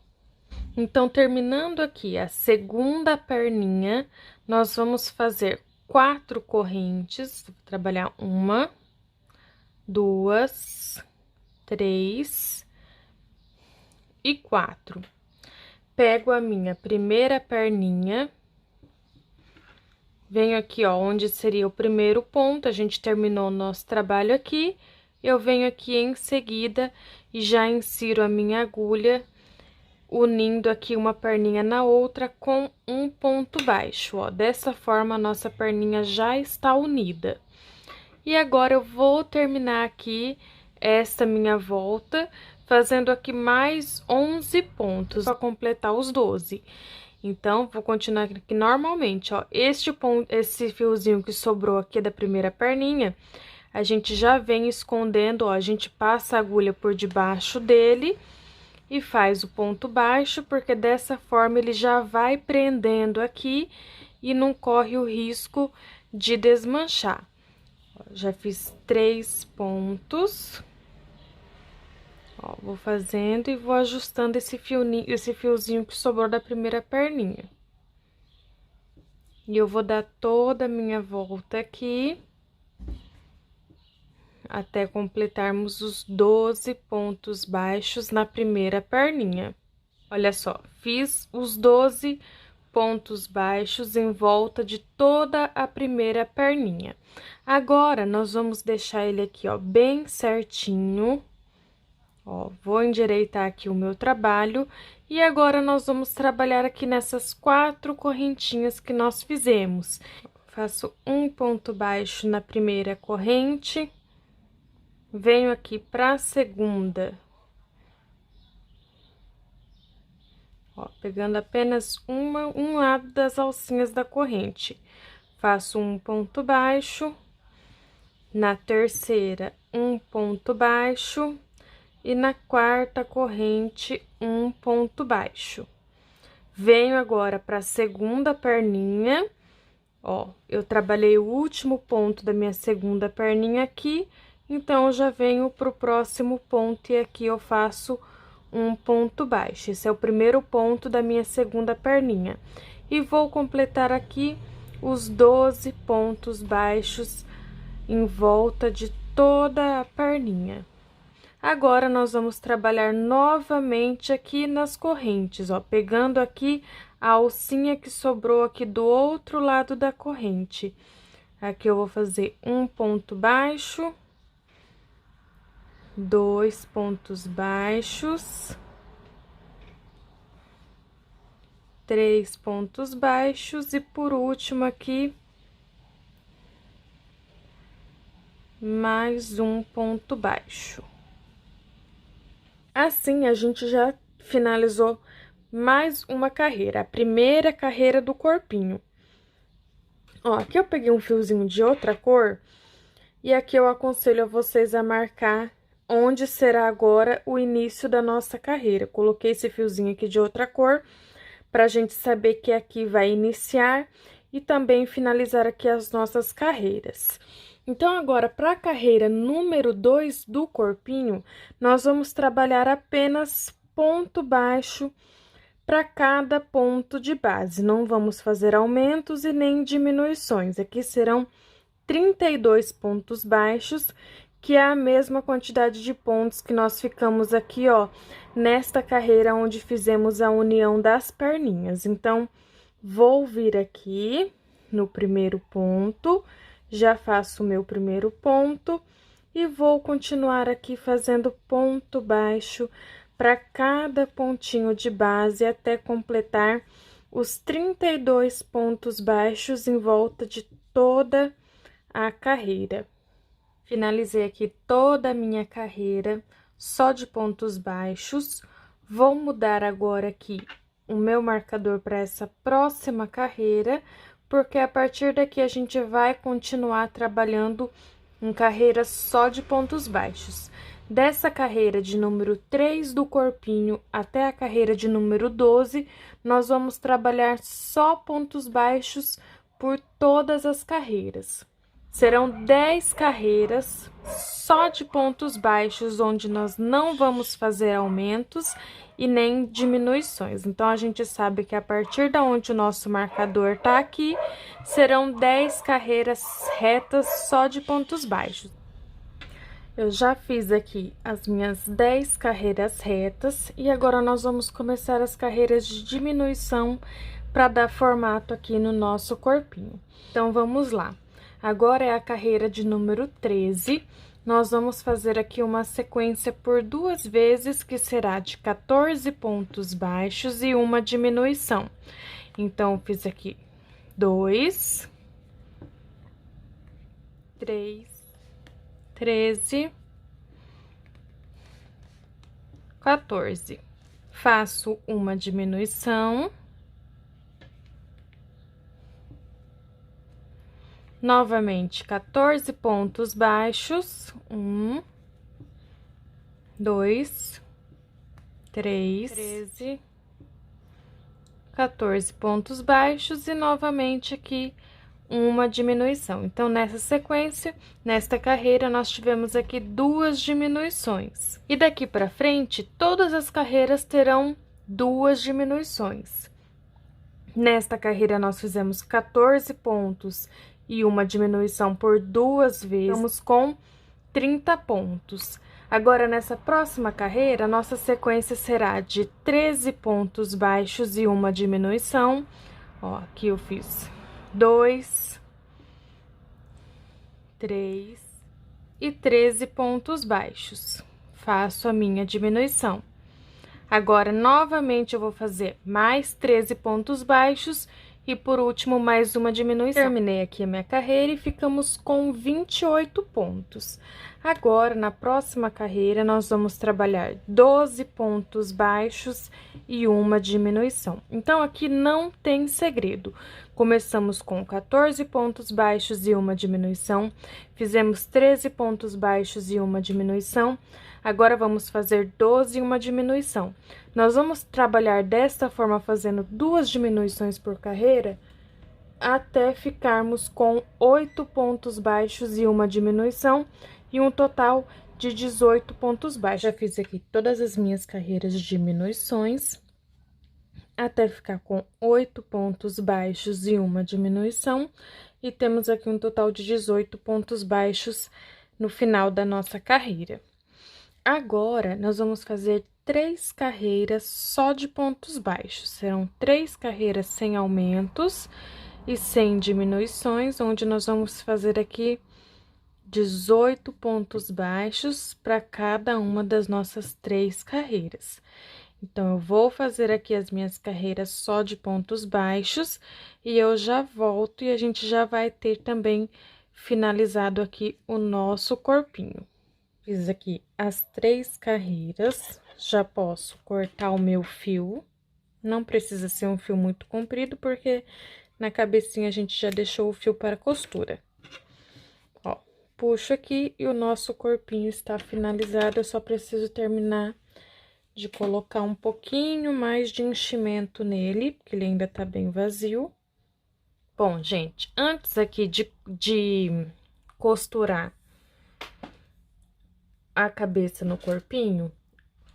Speaker 1: Então, terminando aqui a segunda perninha, nós vamos fazer 4 correntes. Vou trabalhar 1, 2, 3 e 4. Pego a minha primeira perninha, venho aqui, ó, onde seria o primeiro ponto, a gente terminou o nosso trabalho aqui, eu venho aqui em seguida e já insiro a minha agulha, unindo aqui uma perninha na outra com um ponto baixo, ó. Dessa forma, a nossa perninha já está unida. E agora, eu vou terminar aqui esta minha volta, fazendo aqui mais 11 pontos para completar os 12. Então, vou continuar aqui normalmente, ó. Esse fiozinho que sobrou aqui da primeira perninha, a gente já vem escondendo, ó. A gente passa a agulha por debaixo dele e faz o ponto baixo, porque dessa forma ele já vai prendendo aqui e não corre o risco de desmanchar. Ó, já fiz 3 pontos. Ó, vou fazendo e vou ajustando esse fiozinho que sobrou da primeira perninha. E eu vou dar toda a minha volta aqui, até completarmos os 12 pontos baixos na primeira perninha. Olha só, fiz os 12 pontos baixos em volta de toda a primeira perninha. Agora, nós vamos deixar ele aqui, ó, bem certinho. Ó, vou endireitar aqui o meu trabalho. E agora, nós vamos trabalhar aqui nessas 4 correntinhas que nós fizemos. Faço um ponto baixo na primeira corrente. Venho aqui pra segunda. Ó, pegando apenas um lado das alcinhas da corrente. Faço um ponto baixo. Na terceira, um ponto baixo. E na quarta corrente, um ponto baixo. Venho agora para a segunda perninha, ó, eu trabalhei o último ponto da minha segunda perninha aqui, então, eu já venho pro próximo ponto e aqui eu faço um ponto baixo. Esse é o primeiro ponto da minha segunda perninha. E vou completar aqui os 12 pontos baixos em volta de toda a perninha. Agora, nós vamos trabalhar novamente aqui nas correntes, ó, pegando aqui a alcinha que sobrou aqui do outro lado da corrente. Aqui eu vou fazer um ponto baixo, 2 pontos baixos, 3 pontos baixos e por último aqui, mais um ponto baixo. Assim, a gente já finalizou mais uma carreira, a primeira carreira do corpinho. Ó, aqui eu peguei um fiozinho de outra cor, e aqui eu aconselho a vocês a marcar onde será agora o início da nossa carreira. Coloquei esse fiozinho aqui de outra cor, pra gente saber que aqui vai iniciar e também finalizar aqui as nossas carreiras. Então, agora, para a carreira número 2 do corpinho, nós vamos trabalhar apenas ponto baixo para cada ponto de base. Não vamos fazer aumentos e nem diminuições. Aqui serão 32 pontos baixos, que é a mesma quantidade de pontos que nós ficamos aqui, ó, nesta carreira onde fizemos a união das perninhas. Então, vou vir aqui no primeiro ponto, já faço o meu primeiro ponto e vou continuar aqui fazendo ponto baixo para cada pontinho de base até completar os 32 pontos baixos em volta de toda a carreira. Finalizei aqui toda a minha carreira, só de pontos baixos. Vou mudar agora aqui o meu marcador para essa próxima carreira, porque a partir daqui a gente vai continuar trabalhando em carreiras só de pontos baixos. Dessa carreira de número 3 do corpinho até a carreira de número 12, nós vamos trabalhar só pontos baixos por todas as carreiras. Serão 10 carreiras só de pontos baixos, onde nós não vamos fazer aumentos e nem diminuições. Então, a gente sabe que a partir da onde o nosso marcador tá aqui, serão 10 carreiras retas só de pontos baixos. Eu já fiz aqui as minhas 10 carreiras retas e agora nós vamos começar as carreiras de diminuição para dar formato aqui no nosso corpinho. Então, vamos lá. Agora é a carreira de número 13. Nós vamos fazer aqui uma sequência por 2 vezes, que será de 14 pontos baixos e uma diminuição. Então, eu fiz aqui 2, 3, 13, 14. Faço uma diminuição. Novamente, 14 pontos baixos. 1, 2, 3, 13, 14 pontos baixos e novamente aqui uma diminuição. Então, nessa sequência, nesta carreira, nós tivemos aqui 2 diminuições. E daqui para frente, todas as carreiras terão 2 diminuições. Nesta carreira, nós fizemos 14 pontos e uma diminuição por 2 vezes, vamos com 30 pontos. Agora, nessa próxima carreira, nossa sequência será de 13 pontos baixos e uma diminuição. Ó, aqui eu fiz 2, 3 e 13 pontos baixos. Faço a minha diminuição. Agora, novamente, eu vou fazer mais 13 pontos baixos e, por último, mais uma diminuição. Terminei aqui a minha carreira e ficamos com 28 pontos. Agora, na próxima carreira, nós vamos trabalhar 12 pontos baixos e uma diminuição. Então, aqui não tem segredo. Começamos com 14 pontos baixos e uma diminuição, fizemos 13 pontos baixos e uma diminuição. Agora, vamos fazer 12 e uma diminuição. Nós vamos trabalhar desta forma, fazendo 2 diminuições por carreira, até ficarmos com 8 pontos baixos e uma diminuição, e um total de 18 pontos baixos. Já fiz aqui todas as minhas carreiras de diminuições, até ficar com 8 pontos baixos e uma diminuição, e temos aqui um total de 18 pontos baixos no final da nossa carreira. Agora, nós vamos fazer 3 carreiras só de pontos baixos. Serão 3 carreiras sem aumentos e sem diminuições, onde nós vamos fazer aqui 18 pontos baixos para cada uma das nossas 3 carreiras. Então, eu vou fazer aqui as minhas carreiras só de pontos baixos e eu já volto e a gente já vai ter também finalizado aqui o nosso corpinho. Fiz aqui as 3 carreiras, já posso cortar o meu fio. Não precisa ser um fio muito comprido, porque na cabecinha a gente já deixou o fio para costura. Ó, puxo aqui e o nosso corpinho está finalizado, eu só preciso terminar de colocar um pouquinho mais de enchimento nele, porque ele ainda tá bem vazio. Bom, gente, antes aqui de costurar a cabeça no corpinho,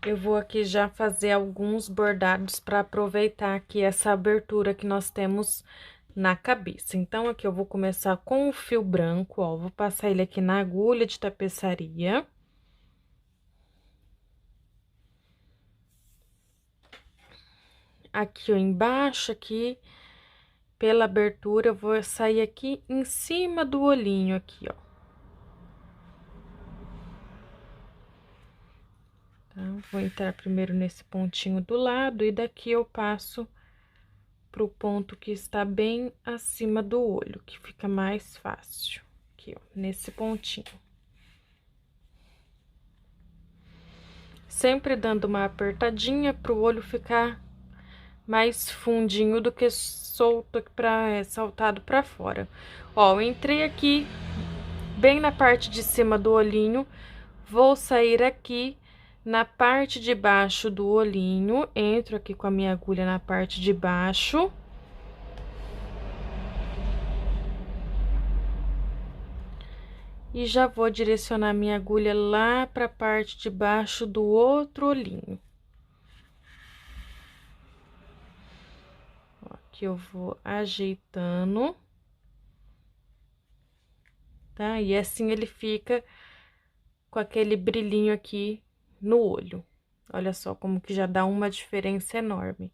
Speaker 1: eu vou aqui já fazer alguns bordados para aproveitar aqui essa abertura que nós temos na cabeça. Então, aqui eu vou começar com o fio branco, ó, vou passar ele aqui na agulha de tapeçaria. Aqui, ó, embaixo, aqui, pela abertura, eu vou sair aqui em cima do olhinho, aqui, ó. Tá? Vou entrar primeiro nesse pontinho do lado e daqui eu passo pro ponto que está bem acima do olho, que fica mais fácil. Aqui, ó, nesse pontinho. sempre dando uma apertadinha pro olho ficar mais fundinho do que solto saltado pra fora. Ó, eu entrei aqui bem na parte de cima do olhinho, vou sair aqui na parte de baixo do olhinho, entro aqui com a minha agulha na parte de baixo. E já vou direcionar minha agulha lá para a parte de baixo do outro olhinho. Ó, aqui eu vou ajeitando. Tá? E assim ele fica com aquele brilhinho aqui no olho. Olha só como que já dá uma diferença enorme.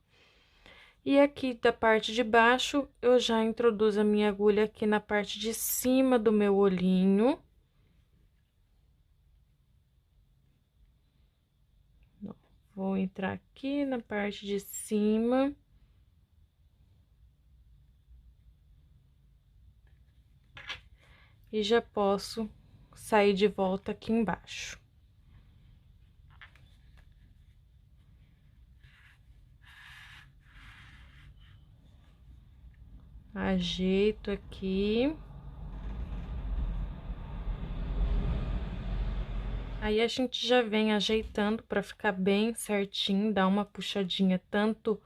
Speaker 1: E aqui da parte de baixo, eu já introduzo a minha agulha aqui na parte de cima do meu olhinho. Vou entrar aqui na parte de cima. E já posso sair de volta aqui embaixo. Ajeito aqui. Aí, a gente já vem ajeitando para ficar bem certinho, dá uma puxadinha tanto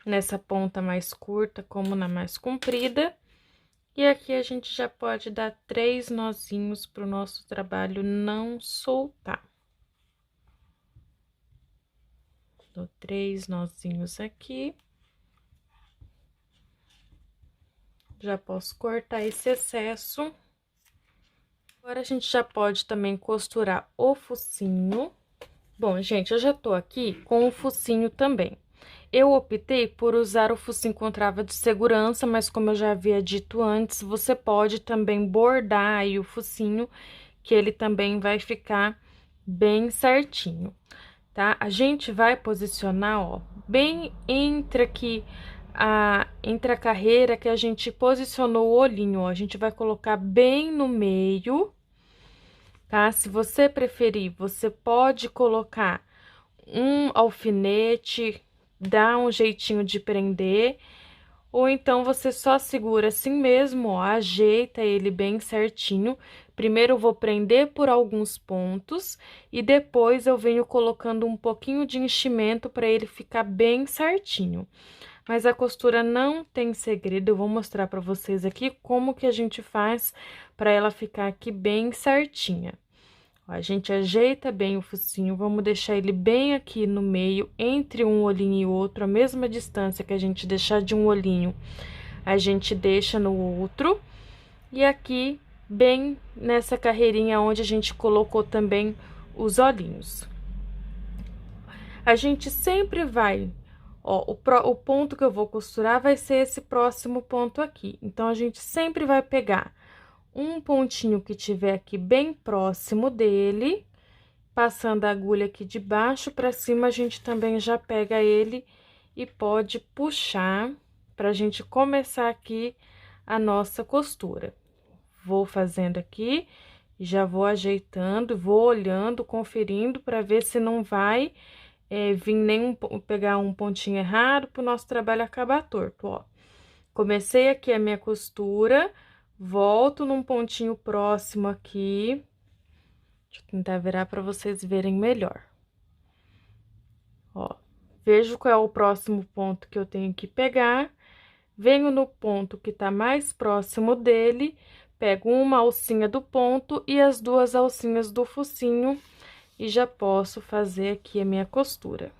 Speaker 1: nessa ponta mais curta como na mais comprida. E aqui a gente já pode dar 3 nozinhos para o nosso trabalho não soltar. Dou 3 nozinhos aqui. Já posso cortar esse excesso. Agora, a gente já pode também costurar o focinho. Bom, gente, eu já tô aqui com o focinho também. Eu optei por usar o focinho com trava de segurança, mas como eu já havia dito antes, você pode também bordar aí o focinho, que ele também vai ficar bem certinho, tá? A gente vai posicionar, ó, bem entre aqui, entre a carreira que a gente posicionou o olhinho, ó, a gente vai colocar bem no meio, tá? Se você preferir, você pode colocar um alfinete, dá um jeitinho de prender, ou então você só segura assim mesmo, ó, ajeita ele bem certinho. Primeiro eu vou prender por alguns pontos e depois eu venho colocando um pouquinho de enchimento para ele ficar bem certinho. Mas a costura não tem segredo, eu vou mostrar para vocês aqui como que a gente faz para ela ficar aqui bem certinha. A gente ajeita bem o focinho, vamos deixar ele bem aqui no meio, entre um olhinho e outro, a mesma distância que a gente deixar de um olhinho, a gente deixa no outro. E aqui, bem nessa carreirinha onde a gente colocou também os olhinhos. A gente sempre vai, ó, o ponto que eu vou costurar vai ser esse próximo ponto aqui. Então, a gente sempre vai pegar um pontinho que tiver aqui bem próximo dele, passando a agulha aqui de baixo para cima, a gente também já pega ele e pode puxar pra gente começar aqui a nossa costura. Vou fazendo aqui, já vou ajeitando, vou olhando, conferindo para ver se não vai vir pegar um pontinho errado pro nosso trabalho acabar torto, ó. Comecei aqui a minha costura, volto num pontinho próximo aqui. Deixa eu tentar virar para vocês verem melhor. Ó, vejo qual é o próximo ponto que eu tenho que pegar, venho no ponto que tá mais próximo dele, pego uma alcinha do ponto e as 2 alcinhas do focinho e já posso fazer aqui a minha costura.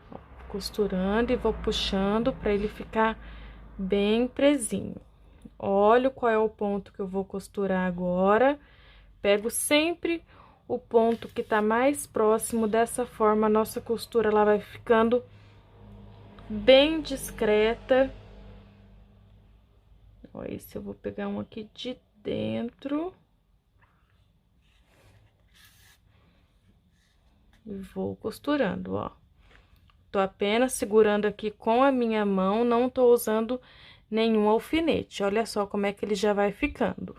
Speaker 1: Ó, costurando e vou puxando para ele ficar bem presinho. Olho qual é o ponto que eu vou costurar agora, pego sempre o ponto que tá mais próximo, dessa forma a nossa costura ela vai ficando bem discreta. Ó, esse eu vou pegar um aqui de dentro. E vou costurando, ó. Tô apenas segurando aqui com a minha mão, não tô usando nenhum alfinete. Olha só como é que ele já vai ficando.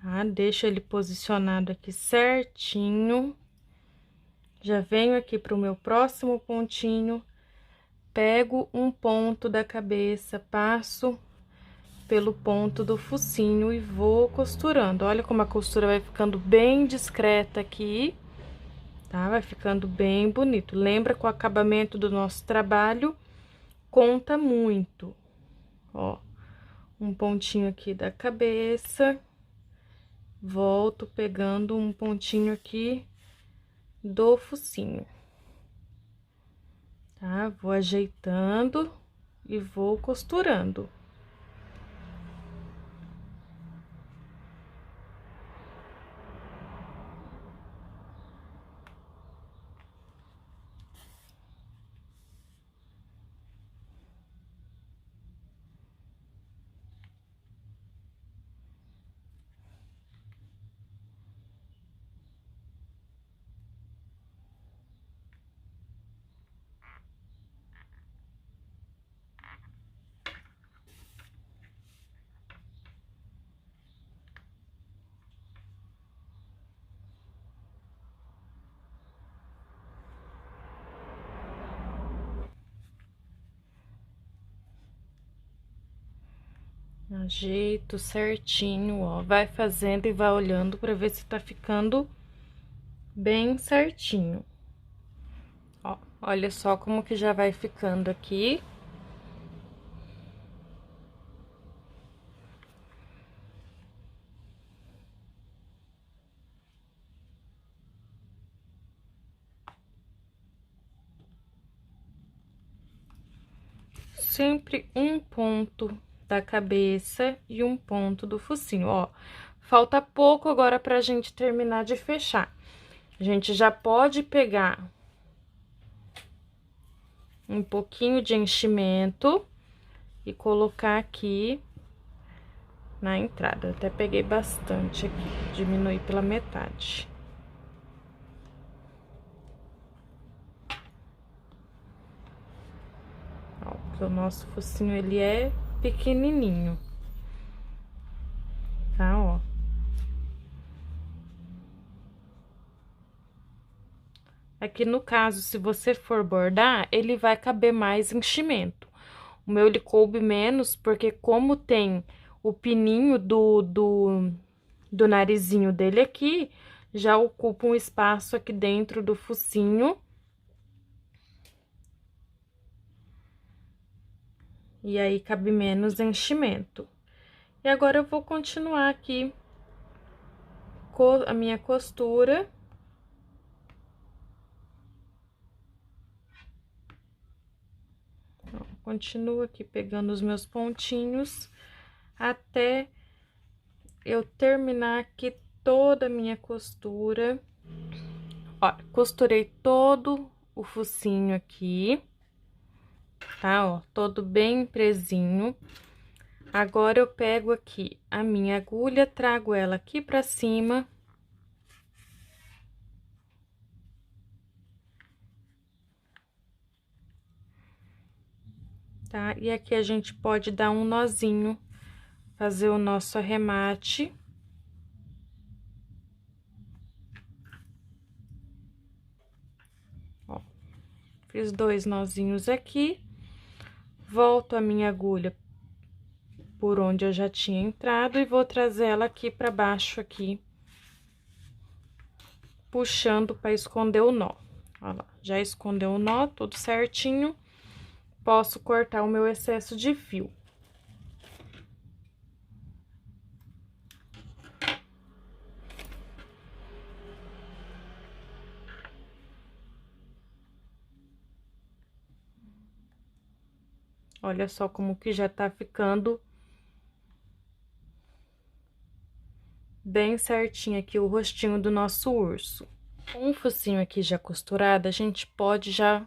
Speaker 1: tá? Deixo ele posicionado aqui certinho. Já venho aqui pro meu próximo pontinho, pego um ponto da cabeça, passo pelo ponto do focinho e vou costurando. Olha como a costura vai ficando bem discreta aqui, tá? Vai ficando bem bonito. Lembra que o acabamento do nosso trabalho conta muito. Ó, um pontinho aqui da cabeça, volto pegando um pontinho aqui do focinho, tá? Vou ajeitando e vou costurando. Ajeito certinho, ó, vai fazendo e vai olhando pra ver se tá ficando bem certinho. Ó, olha só como que já vai ficando aqui. Sempre um ponto da cabeça e um ponto do focinho, ó. Falta pouco agora pra gente terminar de fechar. A gente já pode pegar um pouquinho de enchimento e colocar aqui na entrada. Eu até peguei bastante aqui, diminui pela metade. Ó, porque o nosso focinho, ele é pequenininho, tá, ó. Aqui no caso, se você for bordar, ele vai caber mais enchimento. O meu, ele coube menos, porque como tem o pininho do narizinho dele aqui, já ocupa um espaço aqui dentro do focinho. E aí, cabe menos enchimento. E agora, eu vou continuar aqui com a minha costura. Ó, continuo aqui pegando os meus pontinhos até eu terminar aqui toda a minha costura. Ó, costurei todo o focinho aqui, tá? Ó, todo bem presinho. Agora, eu pego aqui a minha agulha, trago ela aqui pra cima. Tá? E aqui a gente pode dar um nozinho, fazer o nosso arremate. Ó, fiz 2 nozinhos aqui, volto a minha agulha por onde eu já tinha entrado e vou trazer ela aqui pra baixo aqui, puxando pra esconder o nó. Ó lá, já escondeu o nó, tudo certinho. Posso cortar o meu excesso de fio. Olha só como que já tá ficando bem certinho aqui o rostinho do nosso urso. Com o focinho aqui já costurado, a gente pode já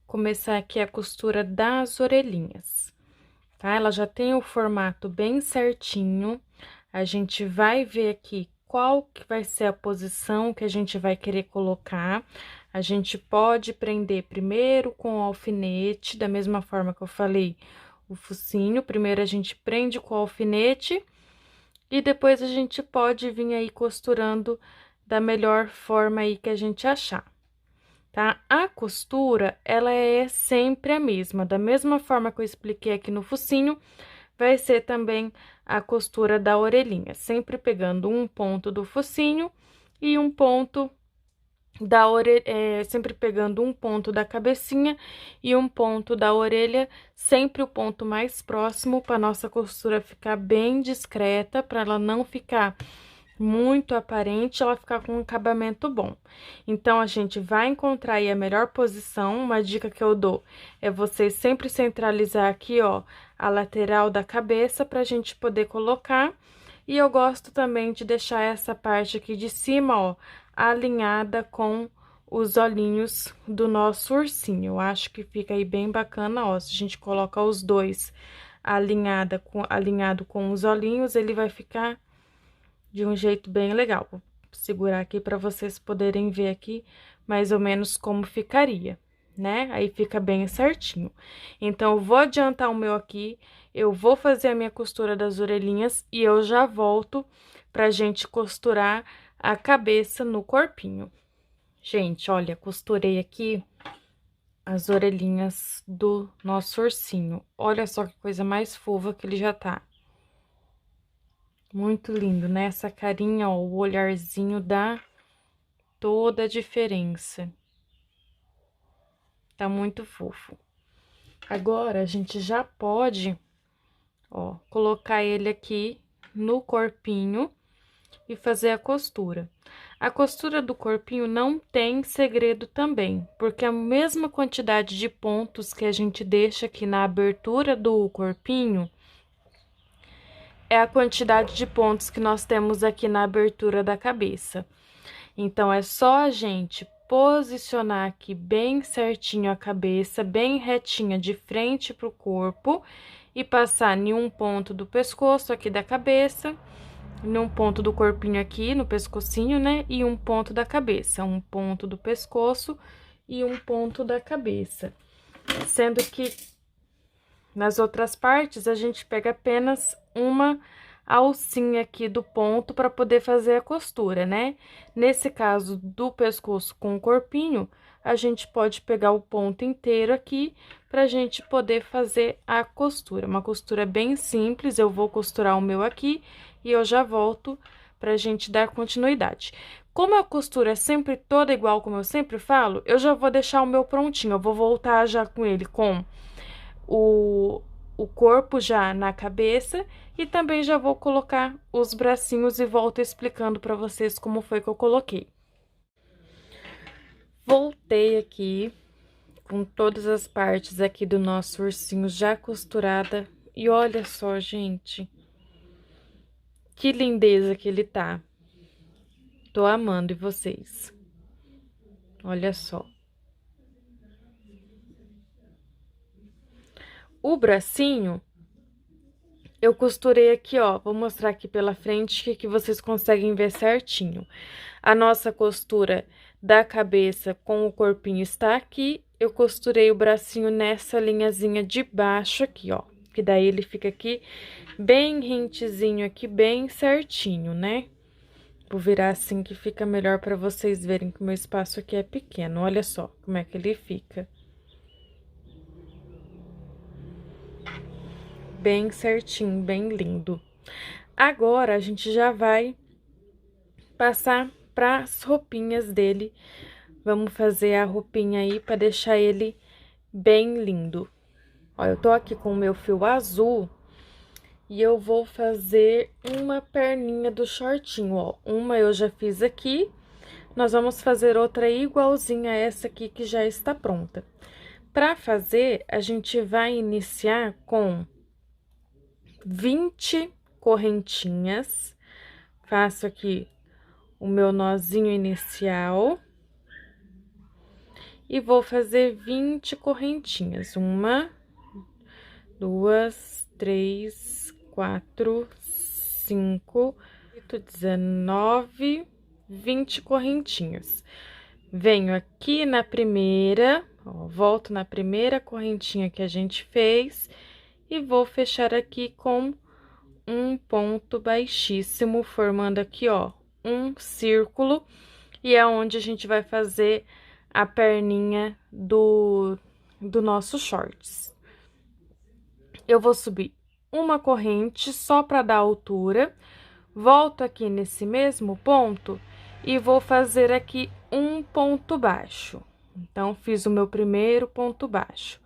Speaker 1: começar aqui a costura das orelhinhas, tá? Ela já tem o formato bem certinho. A gente vai ver aqui qual que vai ser a posição que a gente vai querer colocar. A gente pode prender primeiro com o alfinete, da mesma forma que eu falei, o focinho. Primeiro, a gente prende com o alfinete E depois a gente pode vir aí costurando da melhor forma aí que a gente achar, tá? A costura, ela é sempre a mesma, da mesma forma que eu expliquei aqui no focinho, vai ser também a costura da orelhinha, sempre pegando um ponto do focinho e um ponto da orelha, sempre pegando um ponto da cabecinha e um ponto da orelha, sempre o ponto mais próximo para nossa costura ficar bem discreta, para ela não ficar muito aparente, ela ficar com um acabamento bom. Então, a gente vai encontrar aí a melhor posição. Uma dica que eu dou é você sempre centralizar aqui, ó, a lateral da cabeça pra gente poder colocar. E eu gosto também de deixar essa parte aqui de cima, ó, alinhada com os olhinhos do nosso ursinho. Eu acho que fica aí bem bacana, ó, se a gente coloca os dois alinhado com os olhinhos, ele vai ficar de um jeito bem legal. Vou segurar aqui para vocês poderem ver aqui mais ou menos como ficaria, né? Aí fica bem certinho. Então, eu vou adiantar o meu aqui, eu vou fazer a minha costura das orelhinhas e eu já volto pra gente costurar a cabeça no corpinho. Gente, olha, costurei aqui as orelhinhas do nosso ursinho. Olha só que coisa mais fofa que ele já tá. Muito lindo, né? Essa carinha, ó, o olharzinho dá toda a diferença. Tá muito fofo. Agora, a gente já pode, ó, colocar ele aqui no corpinho e fazer a costura. A costura do corpinho não tem segredo também, porque a mesma quantidade de pontos que a gente deixa aqui na abertura do corpinho é a quantidade de pontos que nós temos aqui na abertura da cabeça. Então, é só a gente posicionar aqui bem certinho a cabeça, bem retinha de frente pro corpo, e passar em um ponto do pescoço aqui da cabeça, num ponto do corpinho aqui, no pescocinho, né? E um ponto da cabeça, um ponto do pescoço e um ponto da cabeça. Sendo que nas outras partes, a gente pega apenas uma alcinha aqui do ponto para poder fazer a costura, né? Nesse caso do pescoço com o corpinho, a gente pode pegar o ponto inteiro aqui pra gente poder fazer a costura. Uma costura bem simples, eu vou costurar o meu aqui e eu já volto pra gente dar continuidade. Como a costura é sempre toda igual, como eu sempre falo, eu já vou deixar o meu prontinho, eu vou voltar já com ele com o corpo já na cabeça e também já vou colocar os bracinhos e volto explicando para vocês como foi que eu coloquei. Voltei aqui com todas as partes aqui do nosso ursinho já costurada e olha só, gente, que lindeza que ele tá. Tô amando, e vocês? Olha só. O bracinho, eu costurei aqui, ó, vou mostrar aqui pela frente que vocês conseguem ver certinho. A nossa costura da cabeça com o corpinho está aqui, eu costurei o bracinho nessa linhazinha de baixo aqui, ó. Que daí ele fica aqui bem rentezinho aqui, bem certinho, né? Vou virar assim que fica melhor pra vocês verem que o meu espaço aqui é pequeno. Olha só como é que ele fica. Bem certinho, bem lindo. Agora, a gente já vai passar para as roupinhas dele. Vamos fazer a roupinha aí para deixar ele bem lindo. Ó, eu tô aqui com o meu fio azul e eu vou fazer uma perninha do shortinho, ó. Uma eu já fiz aqui, nós vamos fazer outra igualzinha a essa aqui que já está pronta. Para fazer, a gente vai iniciar com 20 correntinhas. Faço aqui o meu nozinho inicial e vou fazer 20 correntinhas. 1, 2, 3, 4, 5, 8, 19, 20 correntinhas. Venho aqui na primeira, ó, volto na primeira correntinha que a gente fez e vou fechar aqui com um ponto baixíssimo, formando aqui, ó, um círculo, e é onde a gente vai fazer a perninha do nosso shorts. Eu vou subir uma corrente só para dar altura, volto aqui nesse mesmo ponto e vou fazer aqui um ponto baixo. Então, fiz o meu primeiro ponto baixo.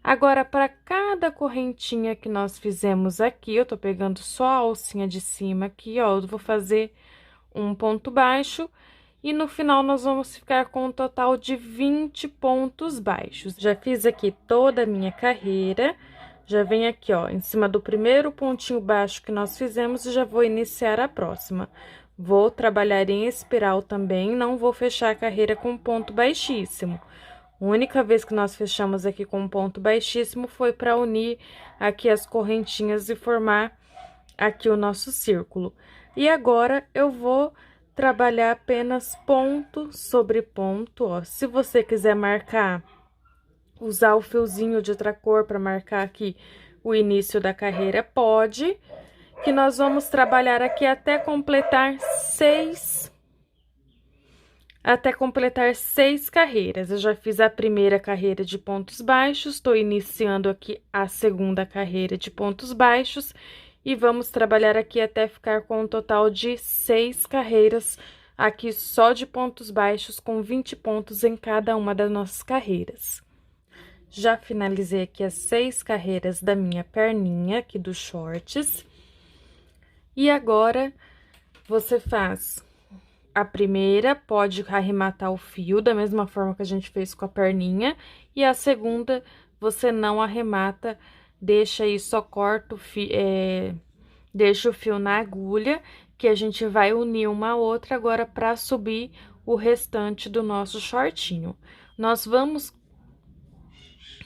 Speaker 1: Agora, para cada correntinha que nós fizemos aqui, eu tô pegando só a alcinha de cima aqui, ó, eu vou fazer um ponto baixo e no final nós vamos ficar com um total de 20 pontos baixos. Já fiz aqui toda a minha carreira, já venho aqui, ó, em cima do primeiro pontinho baixo que nós fizemos e já vou iniciar a próxima. Vou trabalhar em espiral também, não vou fechar a carreira com ponto baixíssimo. A única vez que nós fechamos aqui com um ponto baixíssimo foi para unir aqui as correntinhas e formar aqui o nosso círculo. E agora, eu vou trabalhar apenas ponto sobre ponto, ó. Se você quiser marcar, usar o fiozinho de outra cor para marcar aqui o início da carreira, pode. Que nós vamos trabalhar aqui até completar seis carreiras. Eu já fiz a primeira carreira de pontos baixos, estou iniciando aqui a segunda carreira de pontos baixos e vamos trabalhar aqui até ficar com um total de 6 carreiras aqui só de pontos baixos, com 20 pontos em cada uma das nossas carreiras. Já finalizei aqui as 6 carreiras da minha perninha aqui dos shorts. E agora, você faz a primeira, pode arrematar o fio, da mesma forma que a gente fez com a perninha. E a segunda, você não arremata, deixa aí, só corta o fio, deixa o fio na agulha, que a gente vai unir uma a outra agora para subir o restante do nosso shortinho. Nós vamos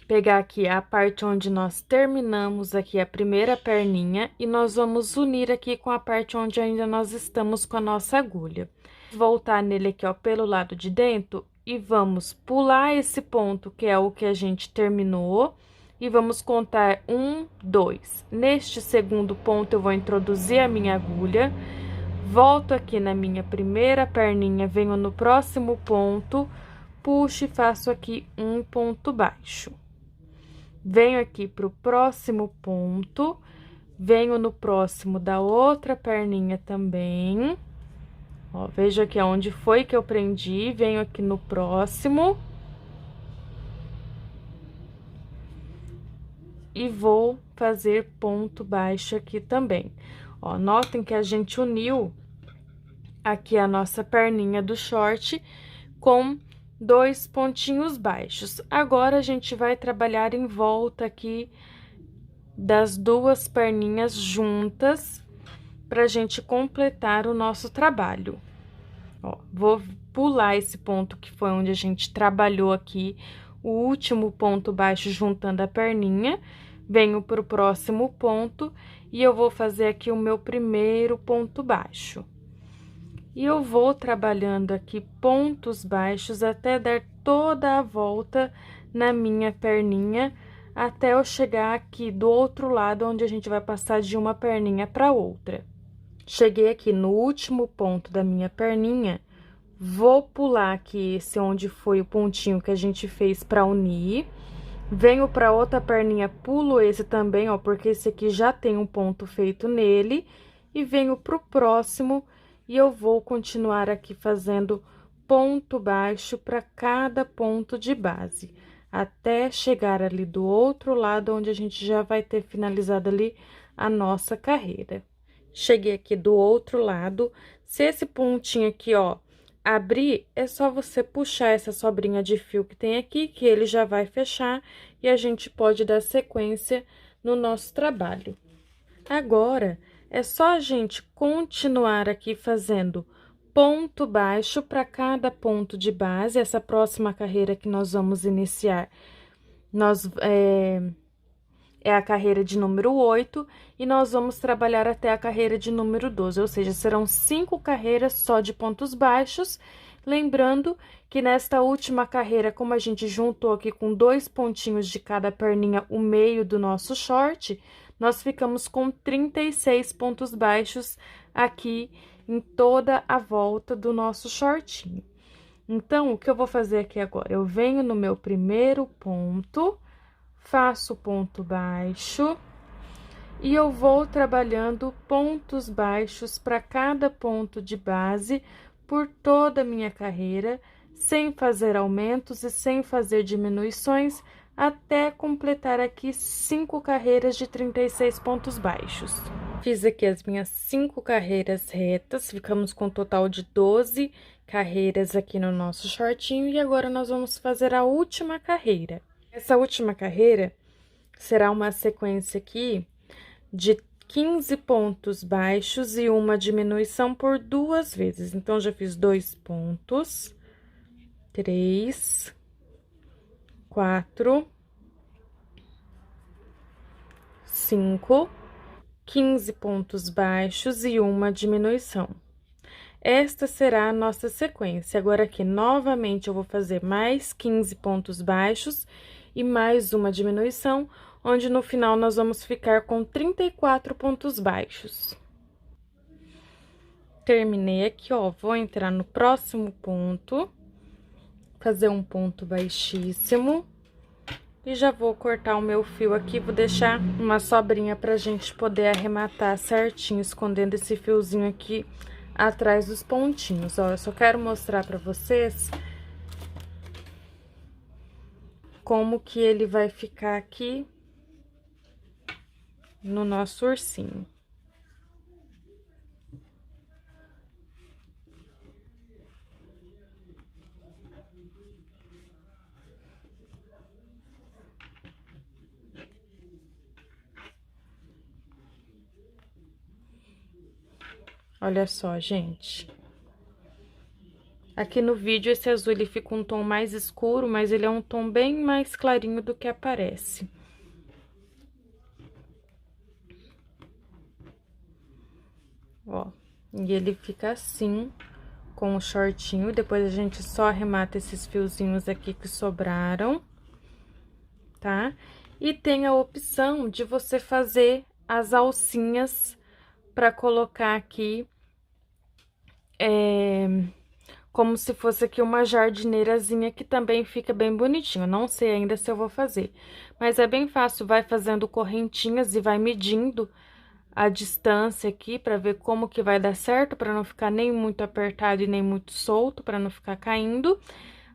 Speaker 1: pegar aqui a parte onde nós terminamos aqui a primeira perninha e nós vamos unir aqui com a parte onde ainda nós estamos com a nossa agulha. Voltar nele aqui, ó, pelo lado de dentro e vamos pular esse ponto que é o que a gente terminou e vamos contar 1, 2. Neste segundo ponto eu vou introduzir a minha agulha, volto aqui na minha primeira perninha, venho no próximo ponto, puxo e faço aqui um ponto baixo. Venho aqui pro próximo ponto, venho no próximo da outra perninha também. Ó, veja aqui aonde foi que eu prendi, venho aqui no próximo. E vou fazer ponto baixo aqui também. Ó, notem que a gente uniu aqui a nossa perninha do short com 2 pontinhos baixos. Agora, a gente vai trabalhar em volta aqui das 2 perninhas juntas, pra gente completar o nosso trabalho. Ó, vou pular esse ponto que foi onde a gente trabalhou aqui, o último ponto baixo juntando a perninha, venho pro próximo ponto e eu vou fazer aqui o meu primeiro ponto baixo. E eu vou trabalhando aqui pontos baixos até dar toda a volta na minha perninha, até eu chegar aqui do outro lado, onde a gente vai passar de uma perninha para outra. Cheguei aqui no último ponto da minha perninha, vou pular aqui esse onde foi o pontinho que a gente fez para unir, venho para outra perninha, pulo esse também, ó, porque esse aqui já tem um ponto feito nele, e venho pro próximo. E eu vou continuar aqui fazendo ponto baixo para cada ponto de base, até chegar ali do outro lado, onde a gente já vai ter finalizado ali a nossa carreira. Cheguei aqui do outro lado, se esse pontinho aqui, ó, abrir, é só você puxar essa sobrinha de fio que tem aqui, que ele já vai fechar, e a gente pode dar sequência no nosso trabalho. Agora, é só a gente continuar aqui fazendo ponto baixo para cada ponto de base. Essa próxima carreira que nós vamos iniciar, é a carreira de número 8, e nós vamos trabalhar até a carreira de número 12, ou seja, serão 5 carreiras só de pontos baixos. Lembrando que nesta última carreira, como a gente juntou aqui com 2 pontinhos de cada perninha, o meio do nosso short, nós ficamos com 36 pontos baixos aqui em toda a volta do nosso shortinho. Então, o que eu vou fazer aqui agora? Eu venho no meu primeiro ponto, faço ponto baixo e eu vou trabalhando pontos baixos para cada ponto de base por toda a minha carreira, sem fazer aumentos e sem fazer diminuições, até completar aqui 5 carreiras de 36 pontos baixos. Fiz aqui as minhas 5 carreiras retas, ficamos com um total de 12 carreiras aqui no nosso shortinho, e agora nós vamos fazer a última carreira. Essa última carreira será uma sequência aqui de 15 pontos baixos e uma diminuição por 2 vezes. Então, já fiz 2 pontos, 3, 4, 5, 15 pontos baixos e uma diminuição. Esta será a nossa sequência. Agora, aqui, novamente, eu vou fazer mais 15 pontos baixos e mais uma diminuição, onde no final nós vamos ficar com 34 pontos baixos. Terminei aqui, ó, vou entrar no próximo ponto, fazer um ponto baixíssimo e já vou cortar o meu fio aqui, vou deixar uma sobrinha pra gente poder arrematar certinho, escondendo esse fiozinho aqui atrás dos pontinhos, ó. Eu só quero mostrar pra vocês como que ele vai ficar aqui no nosso ursinho. Olha só, gente. Aqui no vídeo, esse azul, ele fica um tom mais escuro, mas ele é um tom bem mais clarinho do que aparece. Ó, e ele fica assim, com o shortinho. Depois, a gente só arremata esses fiozinhos aqui que sobraram, tá? E tem a opção de você fazer as alcinhas pra colocar aqui, como se fosse aqui uma jardineirazinha, que também fica bem bonitinho. Não sei ainda se eu vou fazer, mas é bem fácil, vai fazendo correntinhas e vai medindo a distância aqui pra ver como que vai dar certo, pra não ficar nem muito apertado e nem muito solto, pra não ficar caindo.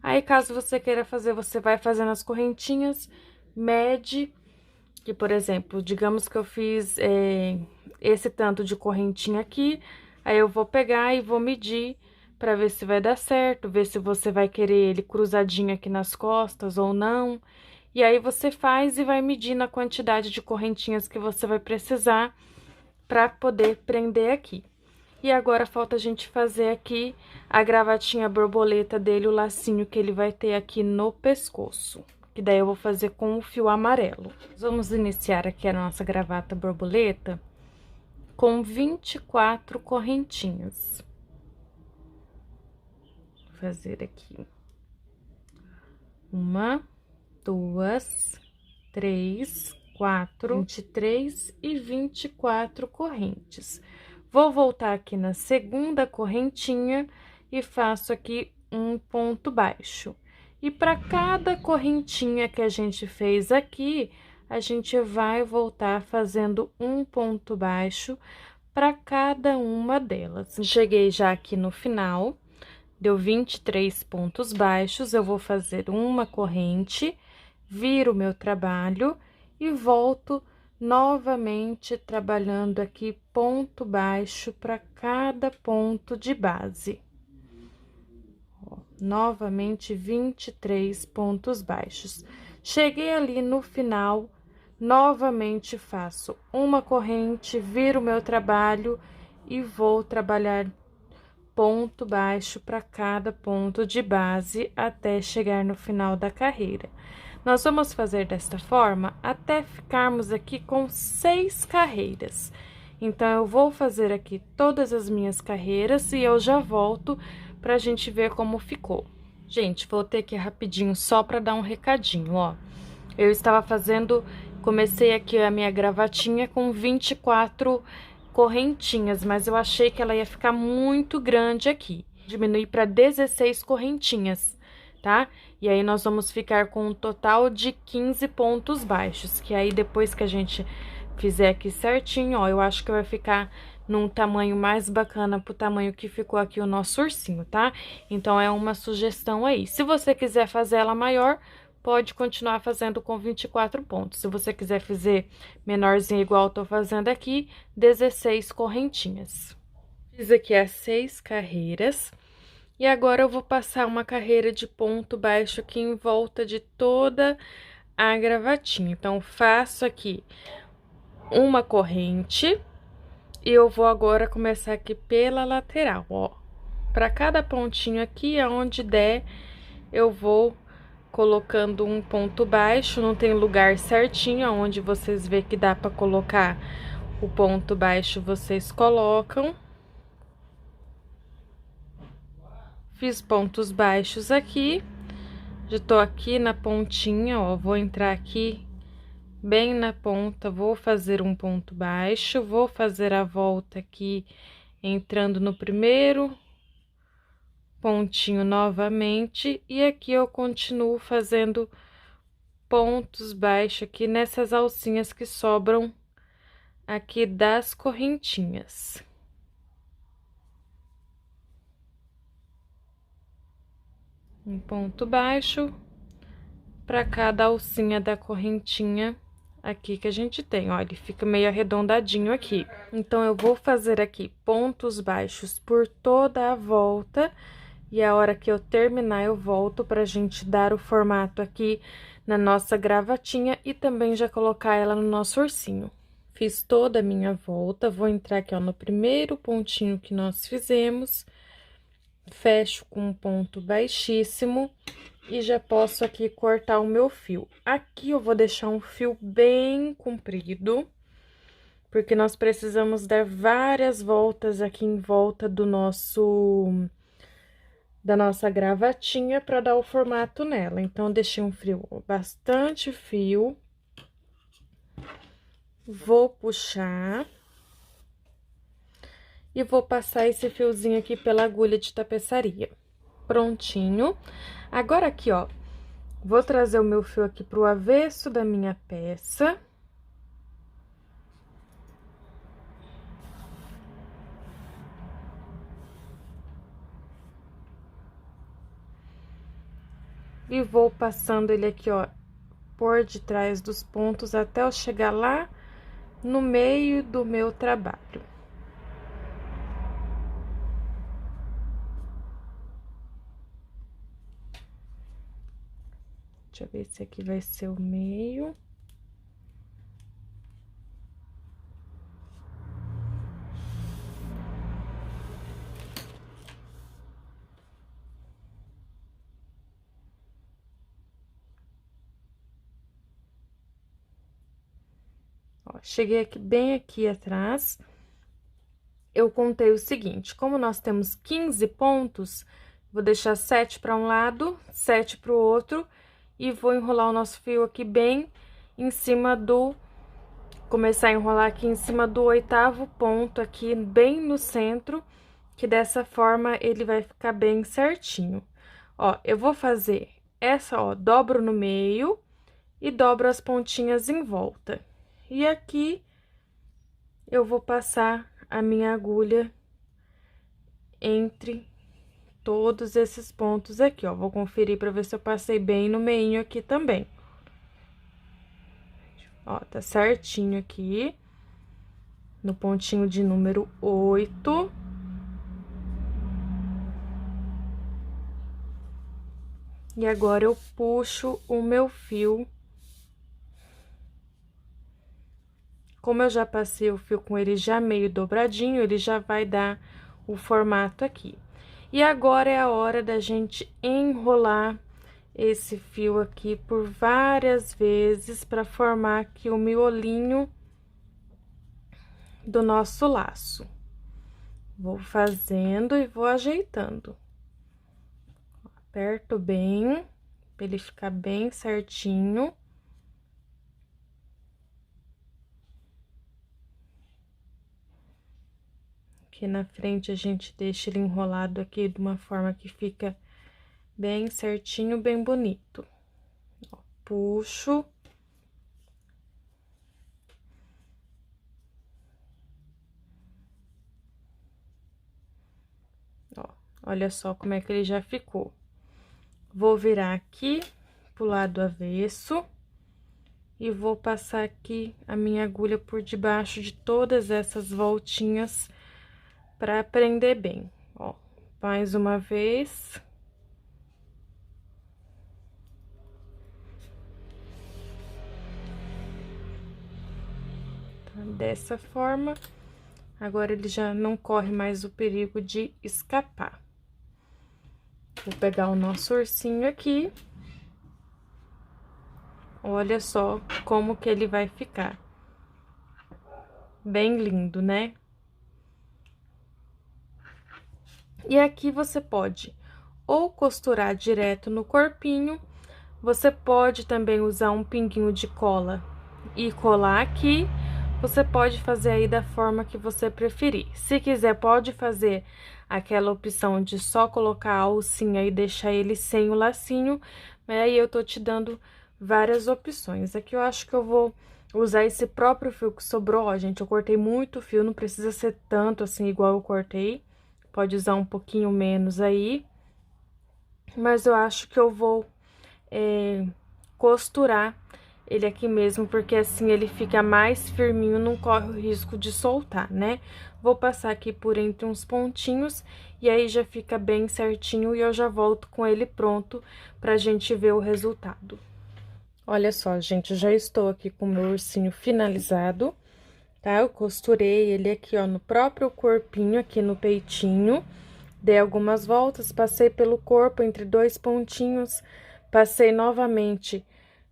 Speaker 1: Aí, caso você queira fazer, você vai fazendo as correntinhas, mede, que, por exemplo, digamos que eu fiz esse tanto de correntinha aqui, aí eu vou pegar e vou medir pra ver se vai dar certo, ver se você vai querer ele cruzadinho aqui nas costas ou não. E aí, você faz e vai medindo a quantidade de correntinhas que você vai precisar pra poder prender aqui. E agora, falta a gente fazer aqui a gravatinha borboleta dele, o lacinho que ele vai ter aqui no pescoço, que daí eu vou fazer com o fio amarelo. Vamos iniciar aqui a nossa gravata borboleta com 24 correntinhas. Vou fazer aqui 1, 2, 3, 4, 23 e 24 correntes. Vou voltar aqui na segunda correntinha e faço aqui um ponto baixo. E para cada correntinha que a gente fez aqui, a gente vai voltar fazendo um ponto baixo para cada uma delas. Cheguei já aqui no final, deu 23 pontos baixos, eu vou fazer uma corrente, viro o meu trabalho e volto novamente trabalhando aqui ponto baixo para cada ponto de base. Ó, novamente 23 pontos baixos. Cheguei ali no final, novamente faço uma corrente, viro o meu trabalho e vou trabalhar ponto baixo para cada ponto de base até chegar no final da carreira. Nós vamos fazer desta forma até ficarmos aqui com 6 carreiras. Então, eu vou fazer aqui todas as minhas carreiras e eu já volto pra gente ver como ficou. Gente, voltei aqui rapidinho só pra dar um recadinho, ó. Eu estava fazendo Comecei aqui a minha gravatinha com 24 correntinhas, mas eu achei que ela ia ficar muito grande aqui. Diminui para 16 correntinhas, tá? E aí, nós vamos ficar com um total de 15 pontos baixos, que aí, depois que a gente fizer aqui certinho, ó, eu acho que vai ficar num tamanho mais bacana pro tamanho que ficou aqui o nosso ursinho, tá? Então, é uma sugestão aí. Se você quiser fazer ela maior, pode continuar fazendo com 24 pontos. Se você quiser fazer menorzinho igual eu tô fazendo aqui, 16 correntinhas. Fiz aqui as 6 carreiras. E agora, eu vou passar uma carreira de ponto baixo aqui em volta de toda a gravatinha. Então, faço aqui uma corrente e eu vou agora começar aqui pela lateral, ó. Pra cada pontinho aqui, aonde der, eu vou colocando um ponto baixo. Não tem lugar certinho, onde vocês vê que dá pra colocar o ponto baixo, vocês colocam. Fiz pontos baixos aqui, já tô aqui na pontinha, ó, vou entrar aqui bem na ponta, vou fazer um ponto baixo, vou fazer a volta aqui, entrando no primeiro pontinho novamente, e aqui eu continuo fazendo pontos baixos aqui nessas alcinhas que sobram aqui das correntinhas. Um ponto baixo para cada alcinha da correntinha aqui que a gente tem, ó, ele fica meio arredondadinho aqui. Então, eu vou fazer aqui pontos baixos por toda a volta, e a hora que eu terminar, eu volto pra gente dar o formato aqui na nossa gravatinha e também já colocar ela no nosso ursinho. Fiz toda a minha volta, vou entrar aqui, ó, no primeiro pontinho que nós fizemos, fecho com um ponto baixíssimo e já posso aqui cortar o meu fio. Aqui eu vou deixar um fio bem comprido, porque nós precisamos dar várias voltas aqui em volta do da nossa gravatinha para dar o formato nela. Então, eu deixei um fio, bastante fio. Vou puxar e vou passar esse fiozinho aqui pela agulha de tapeçaria. Prontinho. Agora, aqui, ó, vou trazer o meu fio aqui pro avesso da minha peça. E vou passando ele aqui, ó, por detrás dos pontos até eu chegar lá no meio do meu trabalho. Deixa eu ver se aqui vai ser o meio. Ó, cheguei aqui, bem aqui atrás. Eu contei o seguinte, como nós temos 15 pontos, vou deixar 7 para um lado, 7 para o outro, e vou enrolar o nosso fio aqui bem em cima do... Começar a enrolar aqui em cima do 8º ponto, aqui bem no centro, que dessa forma ele vai ficar bem certinho. Ó, eu vou fazer essa, ó, dobro no meio e dobro as pontinhas em volta. E aqui eu vou passar a minha agulha entre todos esses pontos aqui, ó. Vou conferir pra ver se eu passei bem no meinho aqui também. Ó, tá certinho aqui, no pontinho de número 8. E agora, eu puxo o meu fio. Como eu já passei o fio com ele já meio dobradinho, ele já vai dar o formato aqui. E agora é a hora da gente enrolar esse fio aqui por várias vezes para formar aqui o miolinho do nosso laço. Vou fazendo e vou ajeitando. Aperto bem, para ele ficar bem certinho. porque na frente a gente deixa ele enrolado aqui de uma forma que fica bem certinho, bem bonito. Ó, puxo. Ó, olha só como é que ele já ficou. Vou virar aqui pro lado avesso e vou passar aqui a minha agulha por debaixo de todas essas voltinhas para prender bem. Ó, mais uma vez. Tá, dessa forma, agora ele já não corre mais o perigo de escapar. Vou pegar o nosso ursinho aqui. Olha só como que ele vai ficar. Bem lindo, né? E aqui você pode ou costurar direto no corpinho, você pode também usar um pinguinho de cola e colar aqui. Você pode fazer aí da forma que você preferir. Se quiser, pode fazer aquela opção de só colocar a alcinha e deixar ele sem o lacinho, mas aí eu tô te dando várias opções. Aqui eu acho que eu vou usar esse próprio fio que sobrou, ó, gente, eu cortei muito fio, não precisa ser tanto assim igual eu cortei, pode usar um pouquinho menos aí, mas eu acho que eu vou costurar ele aqui mesmo, porque assim ele fica mais firminho, não corre o risco de soltar, né? Vou passar aqui por entre uns pontinhos, e aí já fica bem certinho, e eu já volto com ele pronto pra gente ver o resultado. Olha só, gente, já estou aqui com o meu ursinho finalizado, tá? Eu costurei ele aqui, ó, no próprio corpinho, aqui no peitinho, dei algumas voltas, passei pelo corpo entre dois pontinhos, passei novamente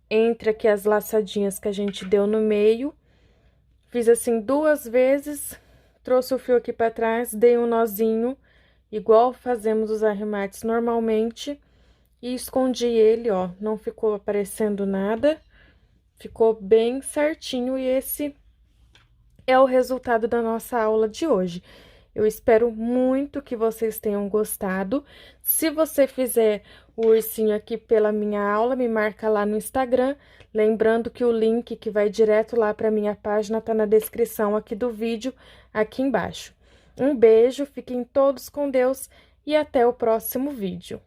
Speaker 1: entre aqui as laçadinhas que a gente deu no meio, fiz assim 2 vezes, trouxe o fio aqui pra trás, dei um nozinho, igual fazemos os arremates normalmente, e escondi ele, ó, não ficou aparecendo nada, ficou bem certinho, e esse é o resultado da nossa aula de hoje. Eu espero muito que vocês tenham gostado. Se você fizer o ursinho aqui pela minha aula, me marca lá no Instagram. Lembrando que o link que vai direto lá para minha página tá na descrição aqui do vídeo, aqui embaixo. Um beijo, fiquem todos com Deus e até o próximo vídeo.